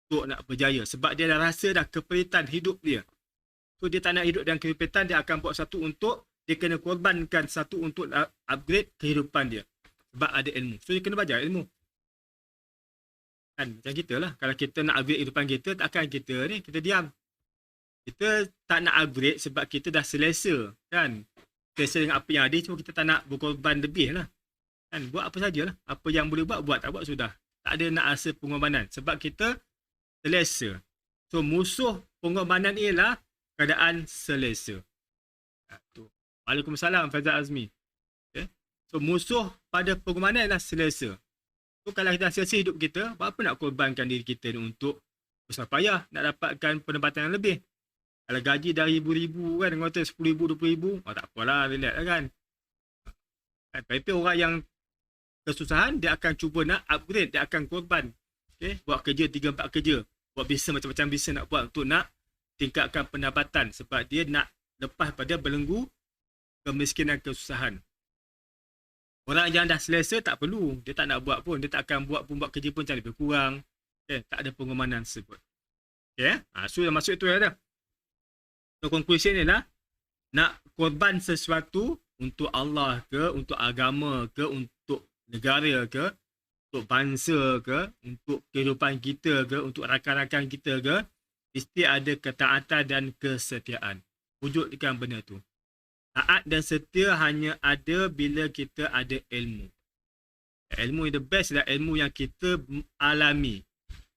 Untuk nak berjaya. Sebab dia dah rasa dah keperitan hidup dia. So dia tak nak hidup dengan keperitan, dia akan buat satu untuk, dia kena korbankan satu untuk upgrade kehidupan dia. Sebab ada ilmu. So dia kena belajar ilmu. Kan macam kita lah. Kalau kita nak upgrade kehidupan kita, takkan kita diam. Kita tak nak upgrade sebab kita dah selesa. Kan? Selesa dengan apa yang ada, cuma kita tak nak berkorban lebih lah. Kan? Buat apa sajalah. Apa yang boleh buat, tak buat sudah. Tak ada nak rasa pengorbanan. Sebab kita selesa. So musuh pengorbanan ialah keadaan selesa. Waalaikumsalam Faizal Azmi. Okay? So musuh pada pengorbanan ialah selesa. So kalau kita selesa hidup kita, apa nak korbankan diri kita untuk susah payah nak dapatkan pendapatan yang lebih. Kalau gaji dah ribu-ribu kan, dengan kata 10,000, 20,000, tak apalah, relax lah kan. Tapi orang yang kesusahan, dia akan cuba nak upgrade, dia akan korban. Okay? Buat kerja 3-4 kerja. Buat bisnes macam-macam bisnes nak buat untuk nak tingkatkan pendapatan. Sebab dia nak lepas pada belenggu kemiskinan, kesusahan. Orang yang dah selesa tak perlu. Dia tak nak buat pun. Dia tak akan buat kerja pun macam lebih kurang. Okay? Tak ada pengorbanan tersebut. Okay? So yang masuk itu ada. So conclusion ni lah. Nak korban sesuatu untuk Allah ke, untuk agama ke, untuk negara ke, untuk bangsa ke, untuk kehidupan kita ke, untuk rakan-rakan kita ke, mesti ada ketaatan dan kesetiaan. Wujudkan benda tu. Taat dan setia hanya ada bila kita ada ilmu. Ilmu yang the best adalah ilmu yang kita alami.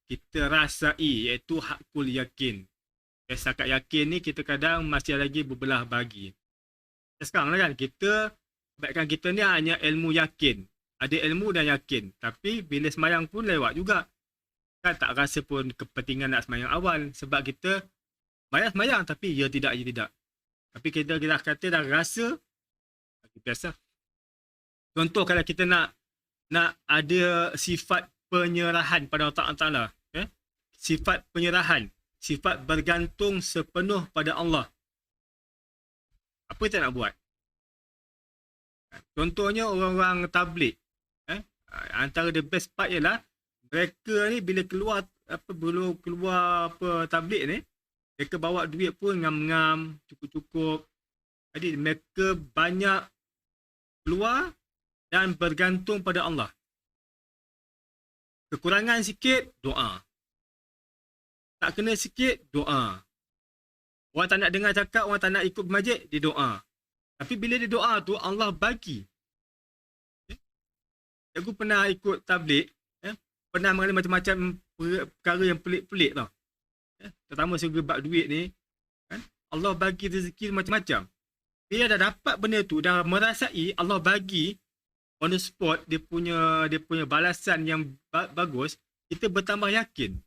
Kita rasai, iaitu hakul yakin. Setakat yakin ni kita kadang masih lagi berbelah bagi. Sekarang lah kan, kebaikan kita ni hanya ilmu yakin. Ada ilmu dan yakin. Tapi bila semayang pun lewat juga. Kan tak rasa pun kepentingan nak semayang awal. Sebab kita semayang tapi ya tidak. Tapi kita dah kata dah rasa, biasa. Contoh kalau kita nak nak ada sifat penyerahan pada Allah Ta'ala. Sifat penyerahan. Sifat bergantung sepenuh pada Allah. Apa kita nak buat? Contohnya orang-orang tabligh. Antara the best part ialah mereka ni bila keluar tabligh ni, mereka bawa duit pun ngam-ngam, cukup-cukup. Jadi mereka banyak keluar dan bergantung pada Allah. Kekurangan sikit, doa. Tak kena sikit, doa. Orang tak nak dengar cakap, orang tak nak ikut masjid, dia doa. Tapi bila dia doa tu, Allah bagi. Aku pernah ikut tabligh, pernah mengalami macam-macam perkara yang pelik-pelik tau. Terutama segi bab duit ni, Allah bagi rezeki macam-macam. Bila dah dapat benda tu, dah merasai Allah bagi on the spot dia punya balasan yang bagus, kita bertambah yakin.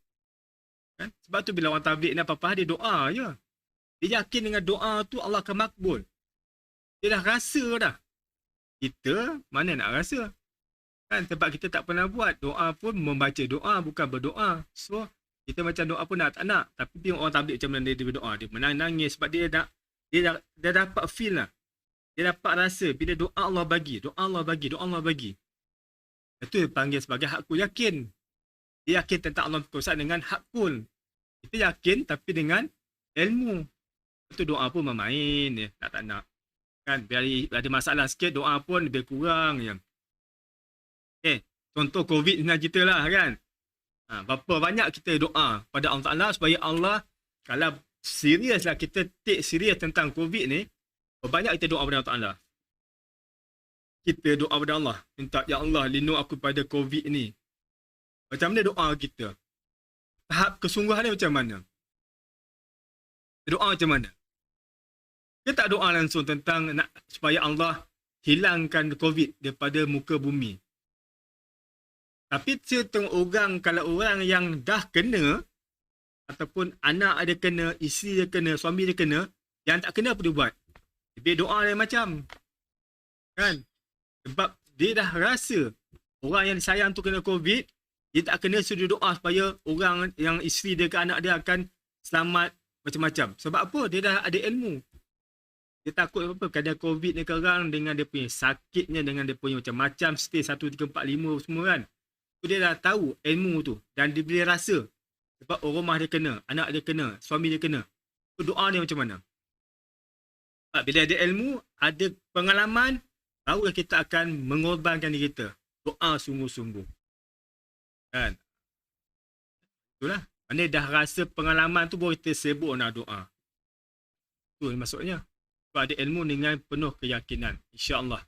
Sebab tu bila orang tabligh ni apa-apa dia doa je. Dia yakin dengan doa tu Allah akan makbul. Dia dah rasa dah. Kita mana nak rasa? Sebab kita tak pernah buat. Doa pun membaca doa, bukan berdoa. So, kita macam doa pun tak nak. Tapi orang tabligh macam mana dia berdoa. Dia menangis sebab dia dapat feel lah. Dia dapat rasa bila doa Allah bagi. Doa Allah bagi. Doa Allah bagi. Itu dipanggil sebagai hakul yakin. Dia yakin tentang Allah berkuasa dengan hakul. Kita yakin tapi dengan ilmu. Itu doa pun main dia. Tak nak. Kan, biar ada masalah sikit, doa pun lebih kurang je. Contoh COVID ni kita lah kan. Berapa banyak kita doa pada Allah Ta'ala supaya Allah, kalau serius lah kita take serius tentang COVID ni, banyak kita doa pada Allah Ta'ala. Kita doa pada Allah. Minta, Ya Allah, lindung aku pada COVID ni. Macam mana doa kita? Tahap kesungguhan ni macam mana? Doa macam mana? Kita tak doa langsung tentang nak supaya Allah hilangkan COVID daripada muka bumi. Tapi setengah orang, kalau orang yang dah kena, ataupun anak dia kena, isteri dia kena, suami dia kena, yang tak kena apa dia buat? Dia doa lain macam. Kan? Sebab dia dah rasa orang yang disayang tu kena COVID, dia tak kena suruh doa supaya orang yang isteri dia ke anak dia akan selamat macam-macam. Sebab apa? Dia dah ada ilmu. Dia takut apa? Kadang COVID ni sekarang dengan dia punya sakitnya, dengan dia punya macam-macam, stage 1, 3, 4, 5 semua kan. Dia dah tahu ilmu tu. Dan dia boleh rasa. Sebab rumah dia kena, anak dia kena, suami dia kena. So, doa ni macam mana? Sebab bila ada ilmu, ada pengalaman, barulah kita akan mengorbankan diri kita. Doa sungguh-sungguh. Kan? Itulah. Mana dah rasa pengalaman tu, baru kita sibuk nak doa. Itu maksudnya. Sebab ada ilmu dengan penuh keyakinan. InsyaAllah.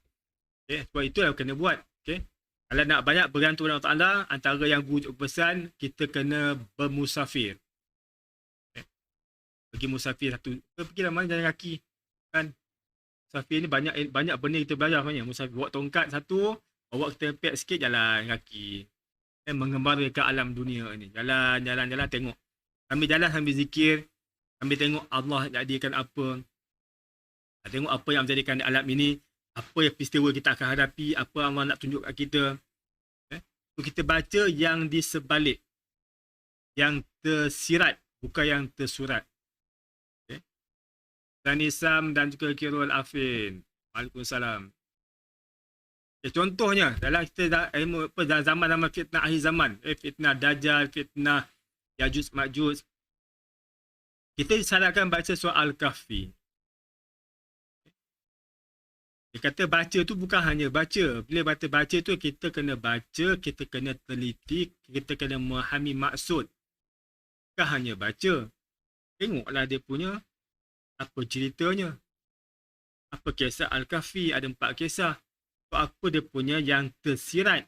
Okay? Sebab itulah yang kena buat. Okay? Kalau nak banyak bergantung dengan Allah Ta'ala, antara yang guru pesan, kita kena bermusafir. Okay? Pergi musafir satu. Pergilah mana jalan kaki. Kan? Musafir ni banyak benda kita belajar sebenarnya. Musafir bawa tongkat satu, bawa kita pek sikit jalan kaki. Mengembara ke alam dunia ni. Jalan, tengok. Sambil jalan, sambil zikir. Sambil tengok Allah jadikan apa. Tengok apa yang menjadikan alam ini. Apa yang peristiwa kita akan hadapi. Apa Allah nak tunjuk kat kita. So, kita baca yang di sebalik. Yang tersirat. Bukan yang tersurat. Okay. Sanisam dan juga Kirul Afin. Waalaikumsalam. Okay, contohnya. Dalam kita dalam zaman fitnah akhir zaman. Fitnah Dajjal. Fitnah Yajuj Majuj. Kita disarankan baca surah Al-Kahfi. Dia kata baca tu bukan hanya baca. Bila baca tu kita kena baca, kita kena teliti, kita kena memahami maksud. Bukan hanya baca. Tengoklah dia punya apa ceritanya. Apa kisah Al-Kahfi, ada 4 kisah. Apa dia punya yang tersirat.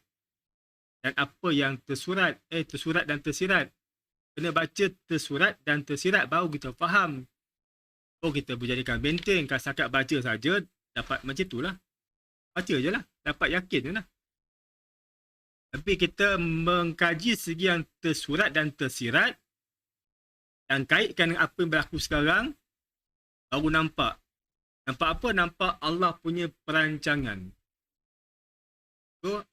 Dan apa yang tersurat. Tersurat dan tersirat. Kena baca tersurat dan tersirat baru kita faham. Oh, kita berjadikan benteng. Kalau setakat baca saja dapat macam itulah. Baca je lah. Dapat yakin je lah. Tapi kita mengkaji segi yang tersurat dan tersirat. Dan kaitkan dengan apa yang berlaku sekarang. Baru nampak. Nampak apa? Nampak Allah punya perancangan. So,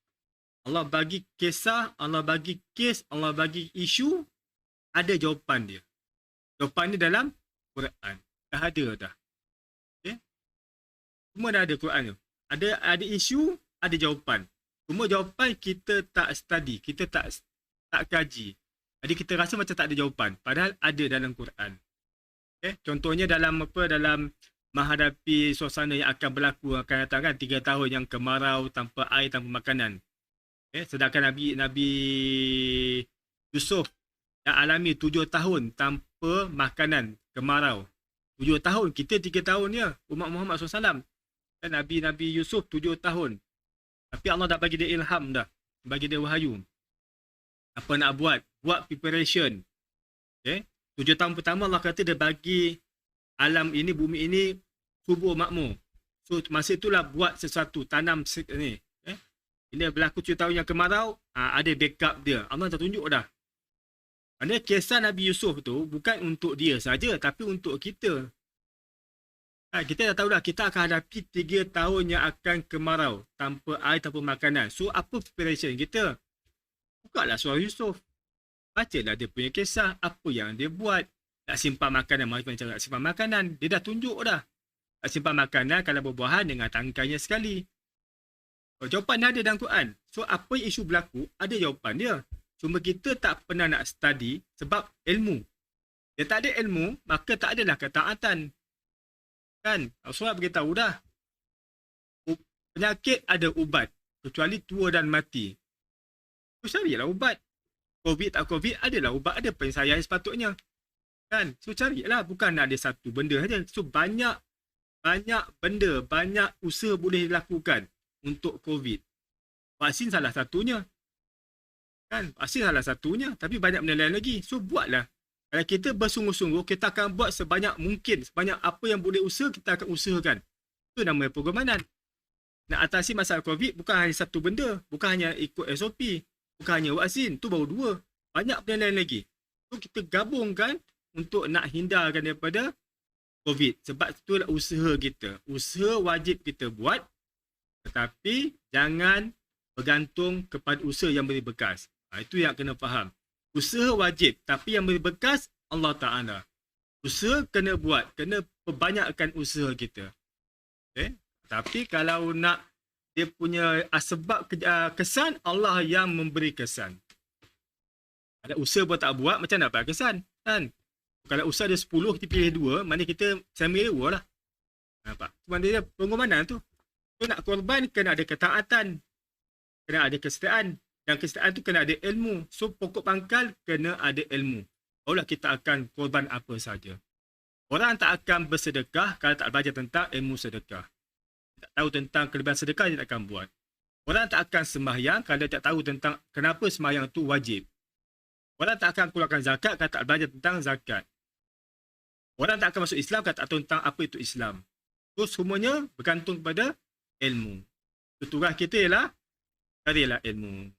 Allah bagi kisah, Allah bagi kes, Allah bagi isu, ada jawapan dia. Jawapan dia dalam Quran. Dah ada dah. Okay? Semua dah ada Quran tu. Ada isu, ada jawapan. Cuma jawapan kita tak study, kita tak kaji. Jadi kita rasa macam tak ada jawapan. Padahal ada dalam Quran. Okay? Contohnya dalam menghadapi suasana yang akan berlaku akan datang kan 3 tahun yang kemarau tanpa air, tanpa makanan. Okay? Sedangkan Nabi Yusuf yang alami 7 tahun tanpa makanan, kemarau. 7 tahun, kita 3 tahun ya. Umat Muhammad SAW. Dan Nabi Yusuf 7 tahun. Tapi Allah dah bagi dia ilham dah. Bagi dia wahyu. Apa nak buat? Buat preparation. Okay? 7 tahun pertama Allah kata dia bagi alam ini, bumi ini subur makmur. So masa itulah buat sesuatu, tanam ni. Bila berlaku 7 tahun yang kemarau, ada backup dia. Allah dah tunjuk dah. Kerana kisah Nabi Yusuf tu bukan untuk dia saja, tapi untuk kita. Kita dah tahu dah, kita akan hadapi 3 tahun yang akan kemarau. Tanpa air, tanpa makanan. So apa preparation kita? Bukalah surah Yusuf. Bacalah dia punya kisah. Apa yang dia buat. Nak simpan makanan, macam nak simpan makanan. Dia dah tunjuk dah. Nak simpan makanan kalau berbuahan dengan tangkainya sekali. Jawapan ada dalam Quran. So apa isu berlaku, ada jawapan dia. Cuma kita tak pernah nak study sebab ilmu. Dia tak ada ilmu, maka tak adalah ketaatan. Kan? Rasulullah beritahu dah. Penyakit ada ubat. Kecuali tua dan mati. So carilah ubat. Covid tak Covid, adalah ubat. Ada penyelesaian sepatutnya. Kan? So carilah. Bukan ada satu benda saja. So banyak benda, banyak usaha boleh dilakukan untuk Covid. Vaksin salah satunya. Kan? Vaksin salah satunya. Tapi banyak benda lain lagi. So buatlah. Kalau kita bersungguh-sungguh, kita akan buat sebanyak mungkin. Sebanyak apa yang boleh usaha, kita akan usahakan. Itu namanya pengorbanan. Nak atasi masalah Covid, bukan hanya satu benda. Bukan hanya ikut SOP. Bukan hanya vaksin. Itu baru 2. Banyak benda lain lagi. So kita gabungkan untuk nak hindarkan daripada Covid. Sebab itulah usaha kita. Usaha wajib kita buat. Tetapi jangan bergantung kepada usaha yang beri bekas. Itu yang kena faham. Usaha wajib, tapi yang beri bekas Allah Ta'ala. Usaha kena buat, kena perbanyakkan usaha kita. Okay? Tapi kalau nak dia punya sebab kesan, Allah yang memberi kesan. Ada usaha pun tak buat, macam nak dapat kesan? Kan? Kalau usaha dia 10, kita pilih 2, mana kita sama lah. Nampak? Cuma dia pengorbanan tu. So nak korban, kena ada ketaatan. Kena ada kesetiaan. Dan kesetiaan tu kena ada ilmu. So pokok pangkal kena ada ilmu. Barulah kita akan korban apa saja. Orang tak akan bersedekah kalau tak belajar tentang ilmu sedekah. Tak tahu tentang kelebihan sedekah, dia tak akan buat. Orang tak akan sembahyang kalau tak tahu tentang kenapa sembahyang tu wajib. Orang tak akan keluarkan zakat kalau tak belajar tentang zakat. Orang tak akan masuk Islam kalau tak tahu tentang apa itu Islam. So semuanya bergantung kepada ilmu. Tugas kita ialah carilah ilmu.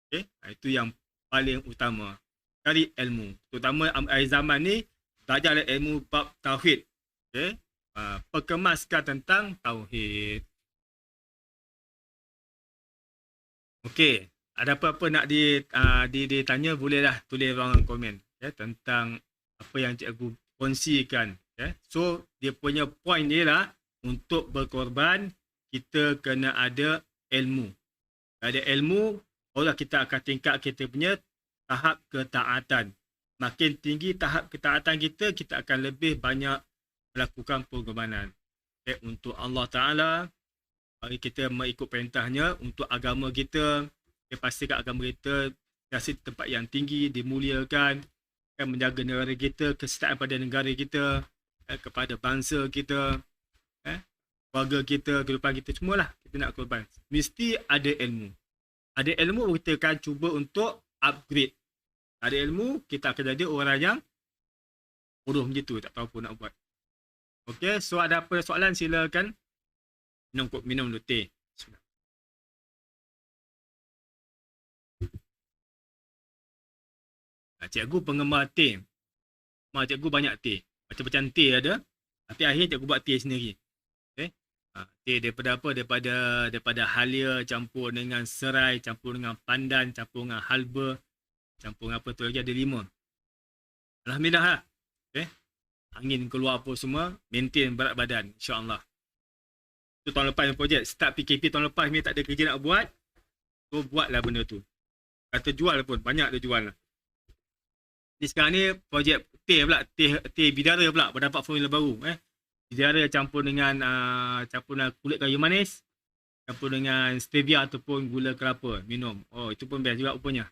Okay? Itu yang paling utama. Cari ilmu. Terutama akhir zaman ni, belajarlah ilmu bab tauhid. Okay? Perkemaskan tentang tauhid. Okey. Ada apa-apa nak ditanya, bolehlah tulis ruangan komen. Okay? Tentang apa yang cikgu kongsikan. Okay? So, dia punya point dia lah, untuk berkorban, kita kena ada ilmu. Ada ilmu, barulah kita akan tingkat kita punya tahap ketaatan. Makin tinggi tahap ketaatan kita, kita akan lebih banyak melakukan pengorbanan. Okay, untuk Allah Ta'ala, bagi kita mengikut perintahnya, untuk agama kita, pastikan agama kita kasih tempat yang tinggi, dimuliakan, menjaga negara kita, kesetiaan pada negara kita, kepada bangsa kita, keluarga kita, kehidupan kita, semualah kita nak korban. Mesti ada ilmu. Ada ilmu, kita akan cuba untuk upgrade. Ada ilmu, kita akan jadi orang yang bodoh macam tu, tak tahu apa nak buat. Okey, so ada apa soalan, silakan. Minum dulu teh. Cikgu penggemar teh. Cikgu banyak teh. Macam-macam teh ada. Tapi akhirnya cikgu buat teh sendiri. Okay? Teh daripada apa? Daripada halia campur dengan serai, campur dengan pandan, campur dengan halba, campur dengan apa tu lagi, ada 5. Alhamdulillah lah. Okay. Angin keluar apa semua, maintain berat badan, insya-Allah. Tu tahun lepas projek, start PKP tahun lepas ni tak ada kerja nak buat, so buatlah benda tu. Kata jual pun, banyak dia jual lah. Ni sekarang ni projek teh pula, teh bidara pula, berdapat formula baru. Bidara campur dengan kulit kayu manis, campur dengan stevia ataupun gula kelapa, minum. Oh, itu pun best juga rupanya.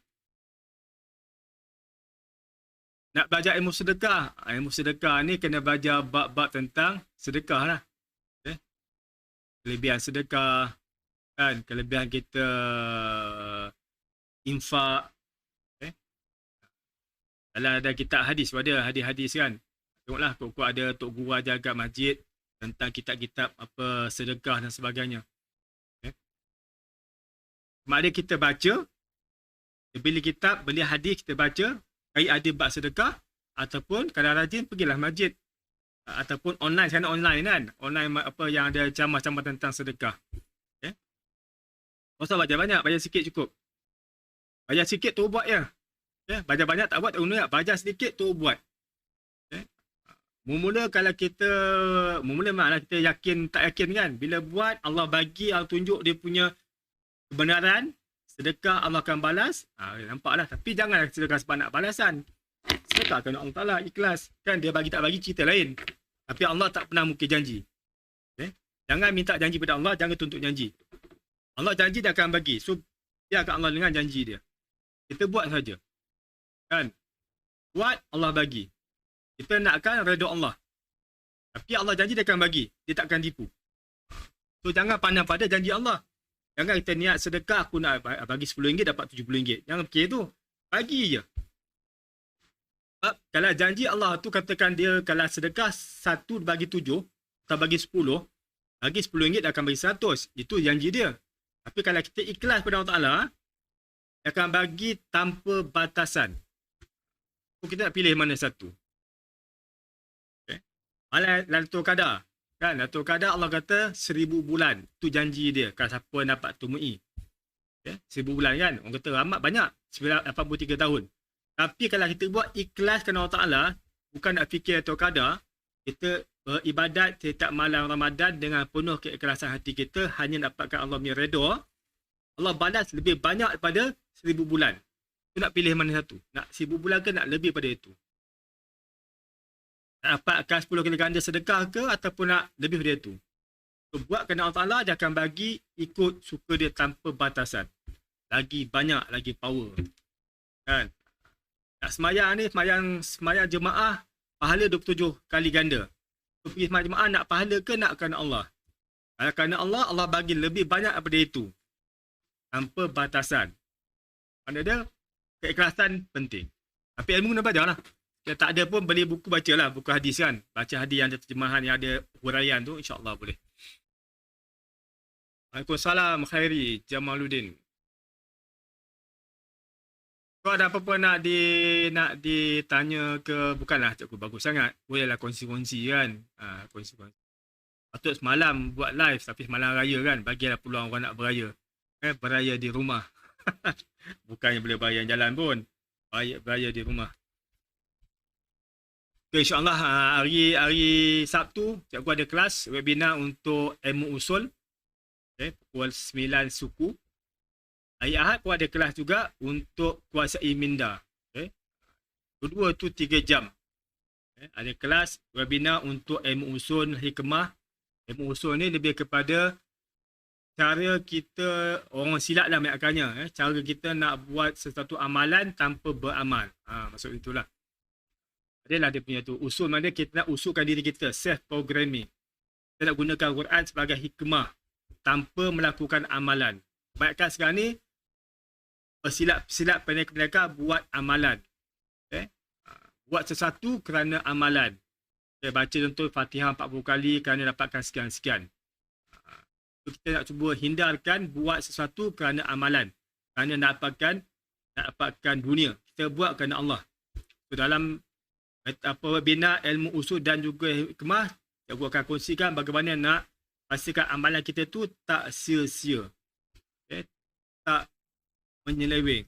Nak belajar ilmu sedekah. Ilmu sedekah ni kena belajar bab-bab tentang sedekah lah. Okay. Kelebihan sedekah, kan? Kelebihan kita infak. Okay. Kalau ada kitab hadis, ada hadis-hadis kan. Tengoklah, kok ada Tok Guru ajar kat masjid tentang kitab-kitab apa sedekah dan sebagainya. Okay. Mak dia kita baca, kita beli kitab, beli hadis, kita baca, kait ada bab sedekah, ataupun kalau rajin pergilah masjid, ataupun online, sekarang online kan, online apa yang ada ceramah-ceramah tentang sedekah. Okay. Tak usah baca banyak, baca sikit cukup. Baca sikit tu buat je. Okay. Baca banyak tak buat tak guna, baca sedikit tu buat. Okay. Mula-mula kalau kita, maknanya kita yakin tak yakin kan, bila buat Allah bagi, Allah tunjuk dia punya kebenaran, sedekah Allah akan balas, nampaklah. Tapi janganlah sedekah sebab nak balasan. Sedekah kerana Allah Ta'ala ikhlas. Kan dia bagi tak bagi cerita lain. Tapi Allah tak pernah mungkir janji. Okay? Jangan minta janji pada Allah, jangan tuntut janji. Allah janji dia akan bagi. So, biarkan Allah dengan janji dia. Kita buat saja. Kan? Buat, Allah bagi. Kita nakkan redha Allah. Tapi Allah janji dia akan bagi. Dia takkan tipu. So, jangan pandang pada janji Allah. Jangan kita niat sedekah, aku nak bagi RM10 dapat RM70. Jangan fikir tu. Bagi je. Kalau janji Allah tu katakan dia, kalau sedekah 1 bagi 7, atau bagi 10, bagi RM10 dia akan bagi 100. Itu janji dia. Tapi kalau kita ikhlas pada Allah Ta'ala, dia akan bagi tanpa batasan. So, kita nak pilih mana satu. Okay. Lailatul Qadar. Kan, Lailatul Qadar Allah kata 1000 bulan. Itu janji dia. Kalau siapa dapat tumui. Okay? 1000 bulan kan. Orang kata ramad banyak. 83 tahun. Tapi kalau kita buat ikhlas kerana Allah Ta'ala, bukan nak fikir Lailatul Qadar, kita beribadat setiap malam Ramadan dengan penuh keikhlasan hati kita, hanya dapatkan Allah punya redha, Allah balas lebih banyak daripada 1000 bulan. Kita nak pilih mana satu? Nak 1000 bulan ke nak lebih pada itu? Nak dapatkan 10 kali ganda sedekah ke ataupun nak lebih dari itu? So, buat kerana Allah Ta'ala, dia akan bagi ikut suka dia tanpa batasan. Lagi banyak, lagi power. Kan? Nak semayang ni, semayang jemaah, pahala 27 kali ganda. So, pergi semayang jemaah, nak pahala ke nak kerana Allah? Kalau kerana Allah, Allah bagi lebih banyak daripada itu. Tanpa batasan. Mana dia? Keikhlasan penting. Tapi ilmu kena belajar lah. Kalau tak ada pun beli buku, bacalah buku hadis kan. Baca hadis yang ada terjemahan, yang ada huraian tu, insya-Allah boleh. Waalaikumsalam Khairi Jamaluddin. Kau ada apa-apa nak ditanya ke, bukanlah cikgu bagus sangat. Bolehlah kongsi-kongsi kan. Kongsi-kongsi. Patut semalam buat live tapi semalam raya kan. Bagilah peluang orang nak beraya. Beraya di rumah. Bukannya boleh beraya jalan pun. Beraya di rumah. Okay, insyaAllah hari Sabtu cikgu ada kelas webinar untuk ilmu usul. Okay, pukul 9 suku. Hari Ahad pun ada kelas juga untuk kuasai minda. Okay. Kedua tu 3 jam. Okay. Ada kelas webinar untuk ilmu usul hikmah. Ilmu usul ni lebih kepada cara kita, orang silap lah banyakannya. Cara kita nak buat sesuatu amalan tanpa beramal. Maksud itulah. Adalah dia punya tu. Usul mana kita nak usulkan diri kita. Self-programming. Kita nak gunakan Quran sebagai hikmah. Tanpa melakukan amalan. Banyakan sekarang ni, silap mereka buat amalan. Okay? Buat sesuatu kerana amalan. Okay, baca contoh Fatihah 40 kali kerana dapatkan sekian-sekian. Kita nak cuba hindarkan buat sesuatu kerana amalan. Kerana nak dapatkan dunia. Kita buat kerana Allah. So, dalam webinar ilmu usul dan juga hikmah, cikgu akan kongsikan bagaimana nak pastikan amalan kita tu tak sia-sia. Okay? Tak menyeleweng.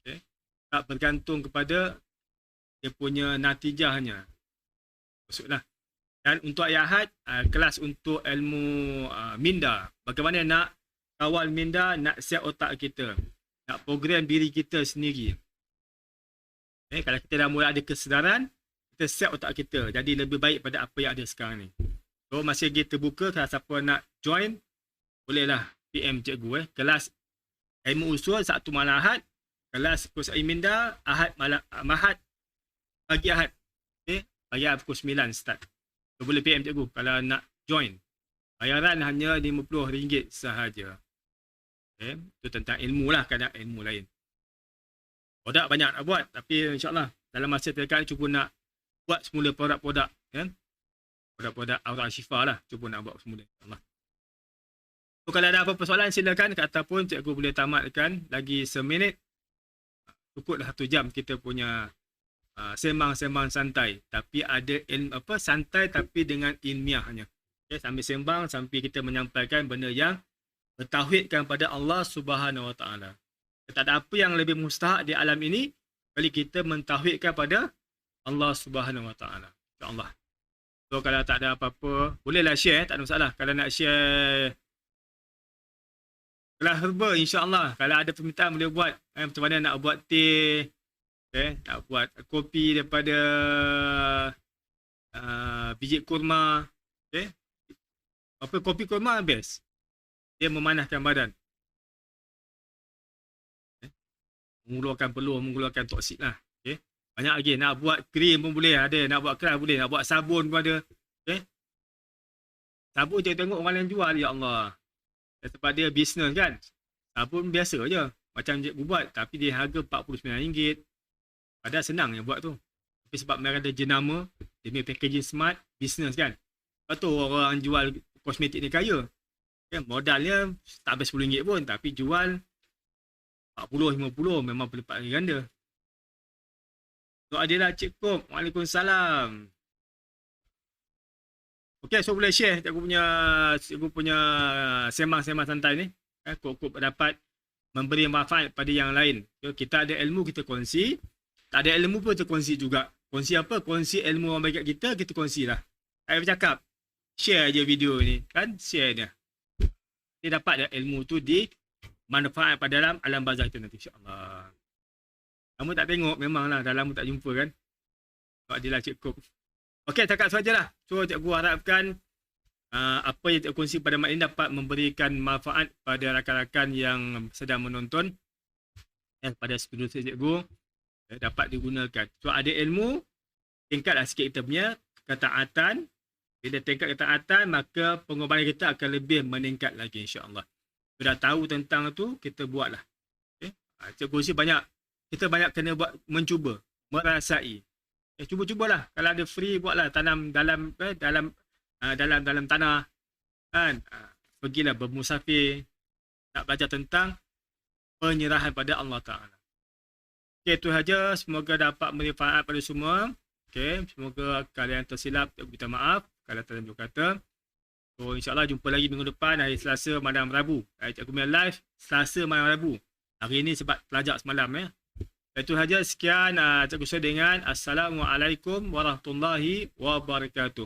Okay? Tak bergantung kepada dia punya natijahnya. Maksudlah. Dan untuk ayat Ahad, kelas untuk ilmu minda. Bagaimana nak kawal minda, nak siap otak kita. Nak program diri kita sendiri. Kalau kita dah mula ada kesedaran, kita siap otak kita. Jadi lebih baik pada apa yang ada sekarang ni. So masih lagi terbuka. Kalau siapa nak join, bolehlah PM cikgu. Kelas ilmu usul Sabtu malam Ahad. Kelas kursus minda Ahad malam Ahad. Pagi Ahad. Okay? Pagi Ahad pukul 9 start. So, boleh PM cikgu kalau nak join. Bayaran hanya RM50 sahaja. Okay? Itu tentang ilmu lah, kadang ilmu lain. Produk banyak nak buat, tapi insyaAllah dalam masa terdekat cuba nak buat semula produk-produk. Kan? Produk-produk Aura Syifa lah. Cuba nak buat semula. InsyaAllah. So, kalau ada apa-apa soalan silakan, ataupun cikgu boleh tamatkan lagi seminit. Cukuplah 1 jam kita punya sembang-sembang santai, tapi ada ilmu santai tapi dengan ilmiahnya. Okay, sambil sembang sampai kita menyampaikan benda yang bertauhidkan pada Allah Subhanahu Wa Taala. Tak ada apa yang lebih mustahak di alam ini kali kita mentauhidkan pada Allah Subhanahu Wa Taala. InsyaAllah. So kalau tak ada apa-apa, bolehlah share, tak ada masalah. Kalau nak share kelas herba, insyaAllah. Kalau ada permintaan boleh buat. Macam mana nak buat teh. Okay, nak buat kopi daripada biji kurma. Okay. Kopi kurma best. Dia memanaskan badan. Okay. Mengeluarkan peluh, mengeluarkan toksik lah. Okay. Banyak lagi. Nak buat krim pun boleh. Ada. Nak buat krim boleh. Nak buat sabun pun ada. Okay. Sabun je tengok orang lain jual. Ya Allah. Sebab dia bisnes kan. Sabun biasa je. Macam cikgu buat. Tapi dia harga RM49. Padahal senang yang buat tu. Tapi sebab mereka ada jenama, dia punya packaging smart, bisnes kan. Lepas tu orang jual kosmetik ni kaya. Kan? Modalnya tak habis RM10 pun, tapi jual 40-50 memang berlipat ganda. So adalah cikgu. Waalaikumsalam. Okay, so boleh share cikgu punya sembang-sembang santai ni. Kok dapat memberi manfaat pada yang lain. So, kita ada ilmu, kita kongsi. Tak ada ilmu pun kita kongsi juga. Kongsi apa? Kongsi ilmu orang baik kat kita, kita kongsi lah. Saya bercakap, share je video ni. Kan? Share dia. Dia dapat ilmu tu di manfaat pada dalam alam barzakh kita nanti. InsyaAllah. Kamu tak tengok, memanglah. Dah lama tak jumpa kan? Sebab dia lah cukup. Okey, cakap sajalah. So, cikgu harapkan apa yang cikgu kongsi pada malam ini dapat memberikan manfaat pada rakan-rakan yang sedang menonton. Pada student cikgu. Dapat digunakan. So ada ilmu, tingkatlah sikit kita punya ketaatan. Bila tingkat ketaatan, maka pengorbanan kita akan lebih meningkat lagi insya-Allah. Sudah tahu tentang tu, kita buatlah. Okay? Cikgu si banyak, kita banyak kena buat, mencuba, merasai. Cuba-cubalah. Kalau ada free, buatlah. Tanam dalam tanah. Kan? Pergilah bermusafir. Nak belajar tentang penyerahan pada Allah Ta'ala. Okay, itu saja. Semoga dapat manfaat pada semua. Okay, semoga kalian tersilap. Minta maaf kalau terlalu kata. So, insyaAllah jumpa lagi minggu depan. Hari Selasa malam Rabu. Cikgu punya live Selasa malam Rabu. Hari ini sebab pelajar semalam. Itu saja. Sekian. Cikgu saya dengan Assalamualaikum warahmatullahi wabarakatuh.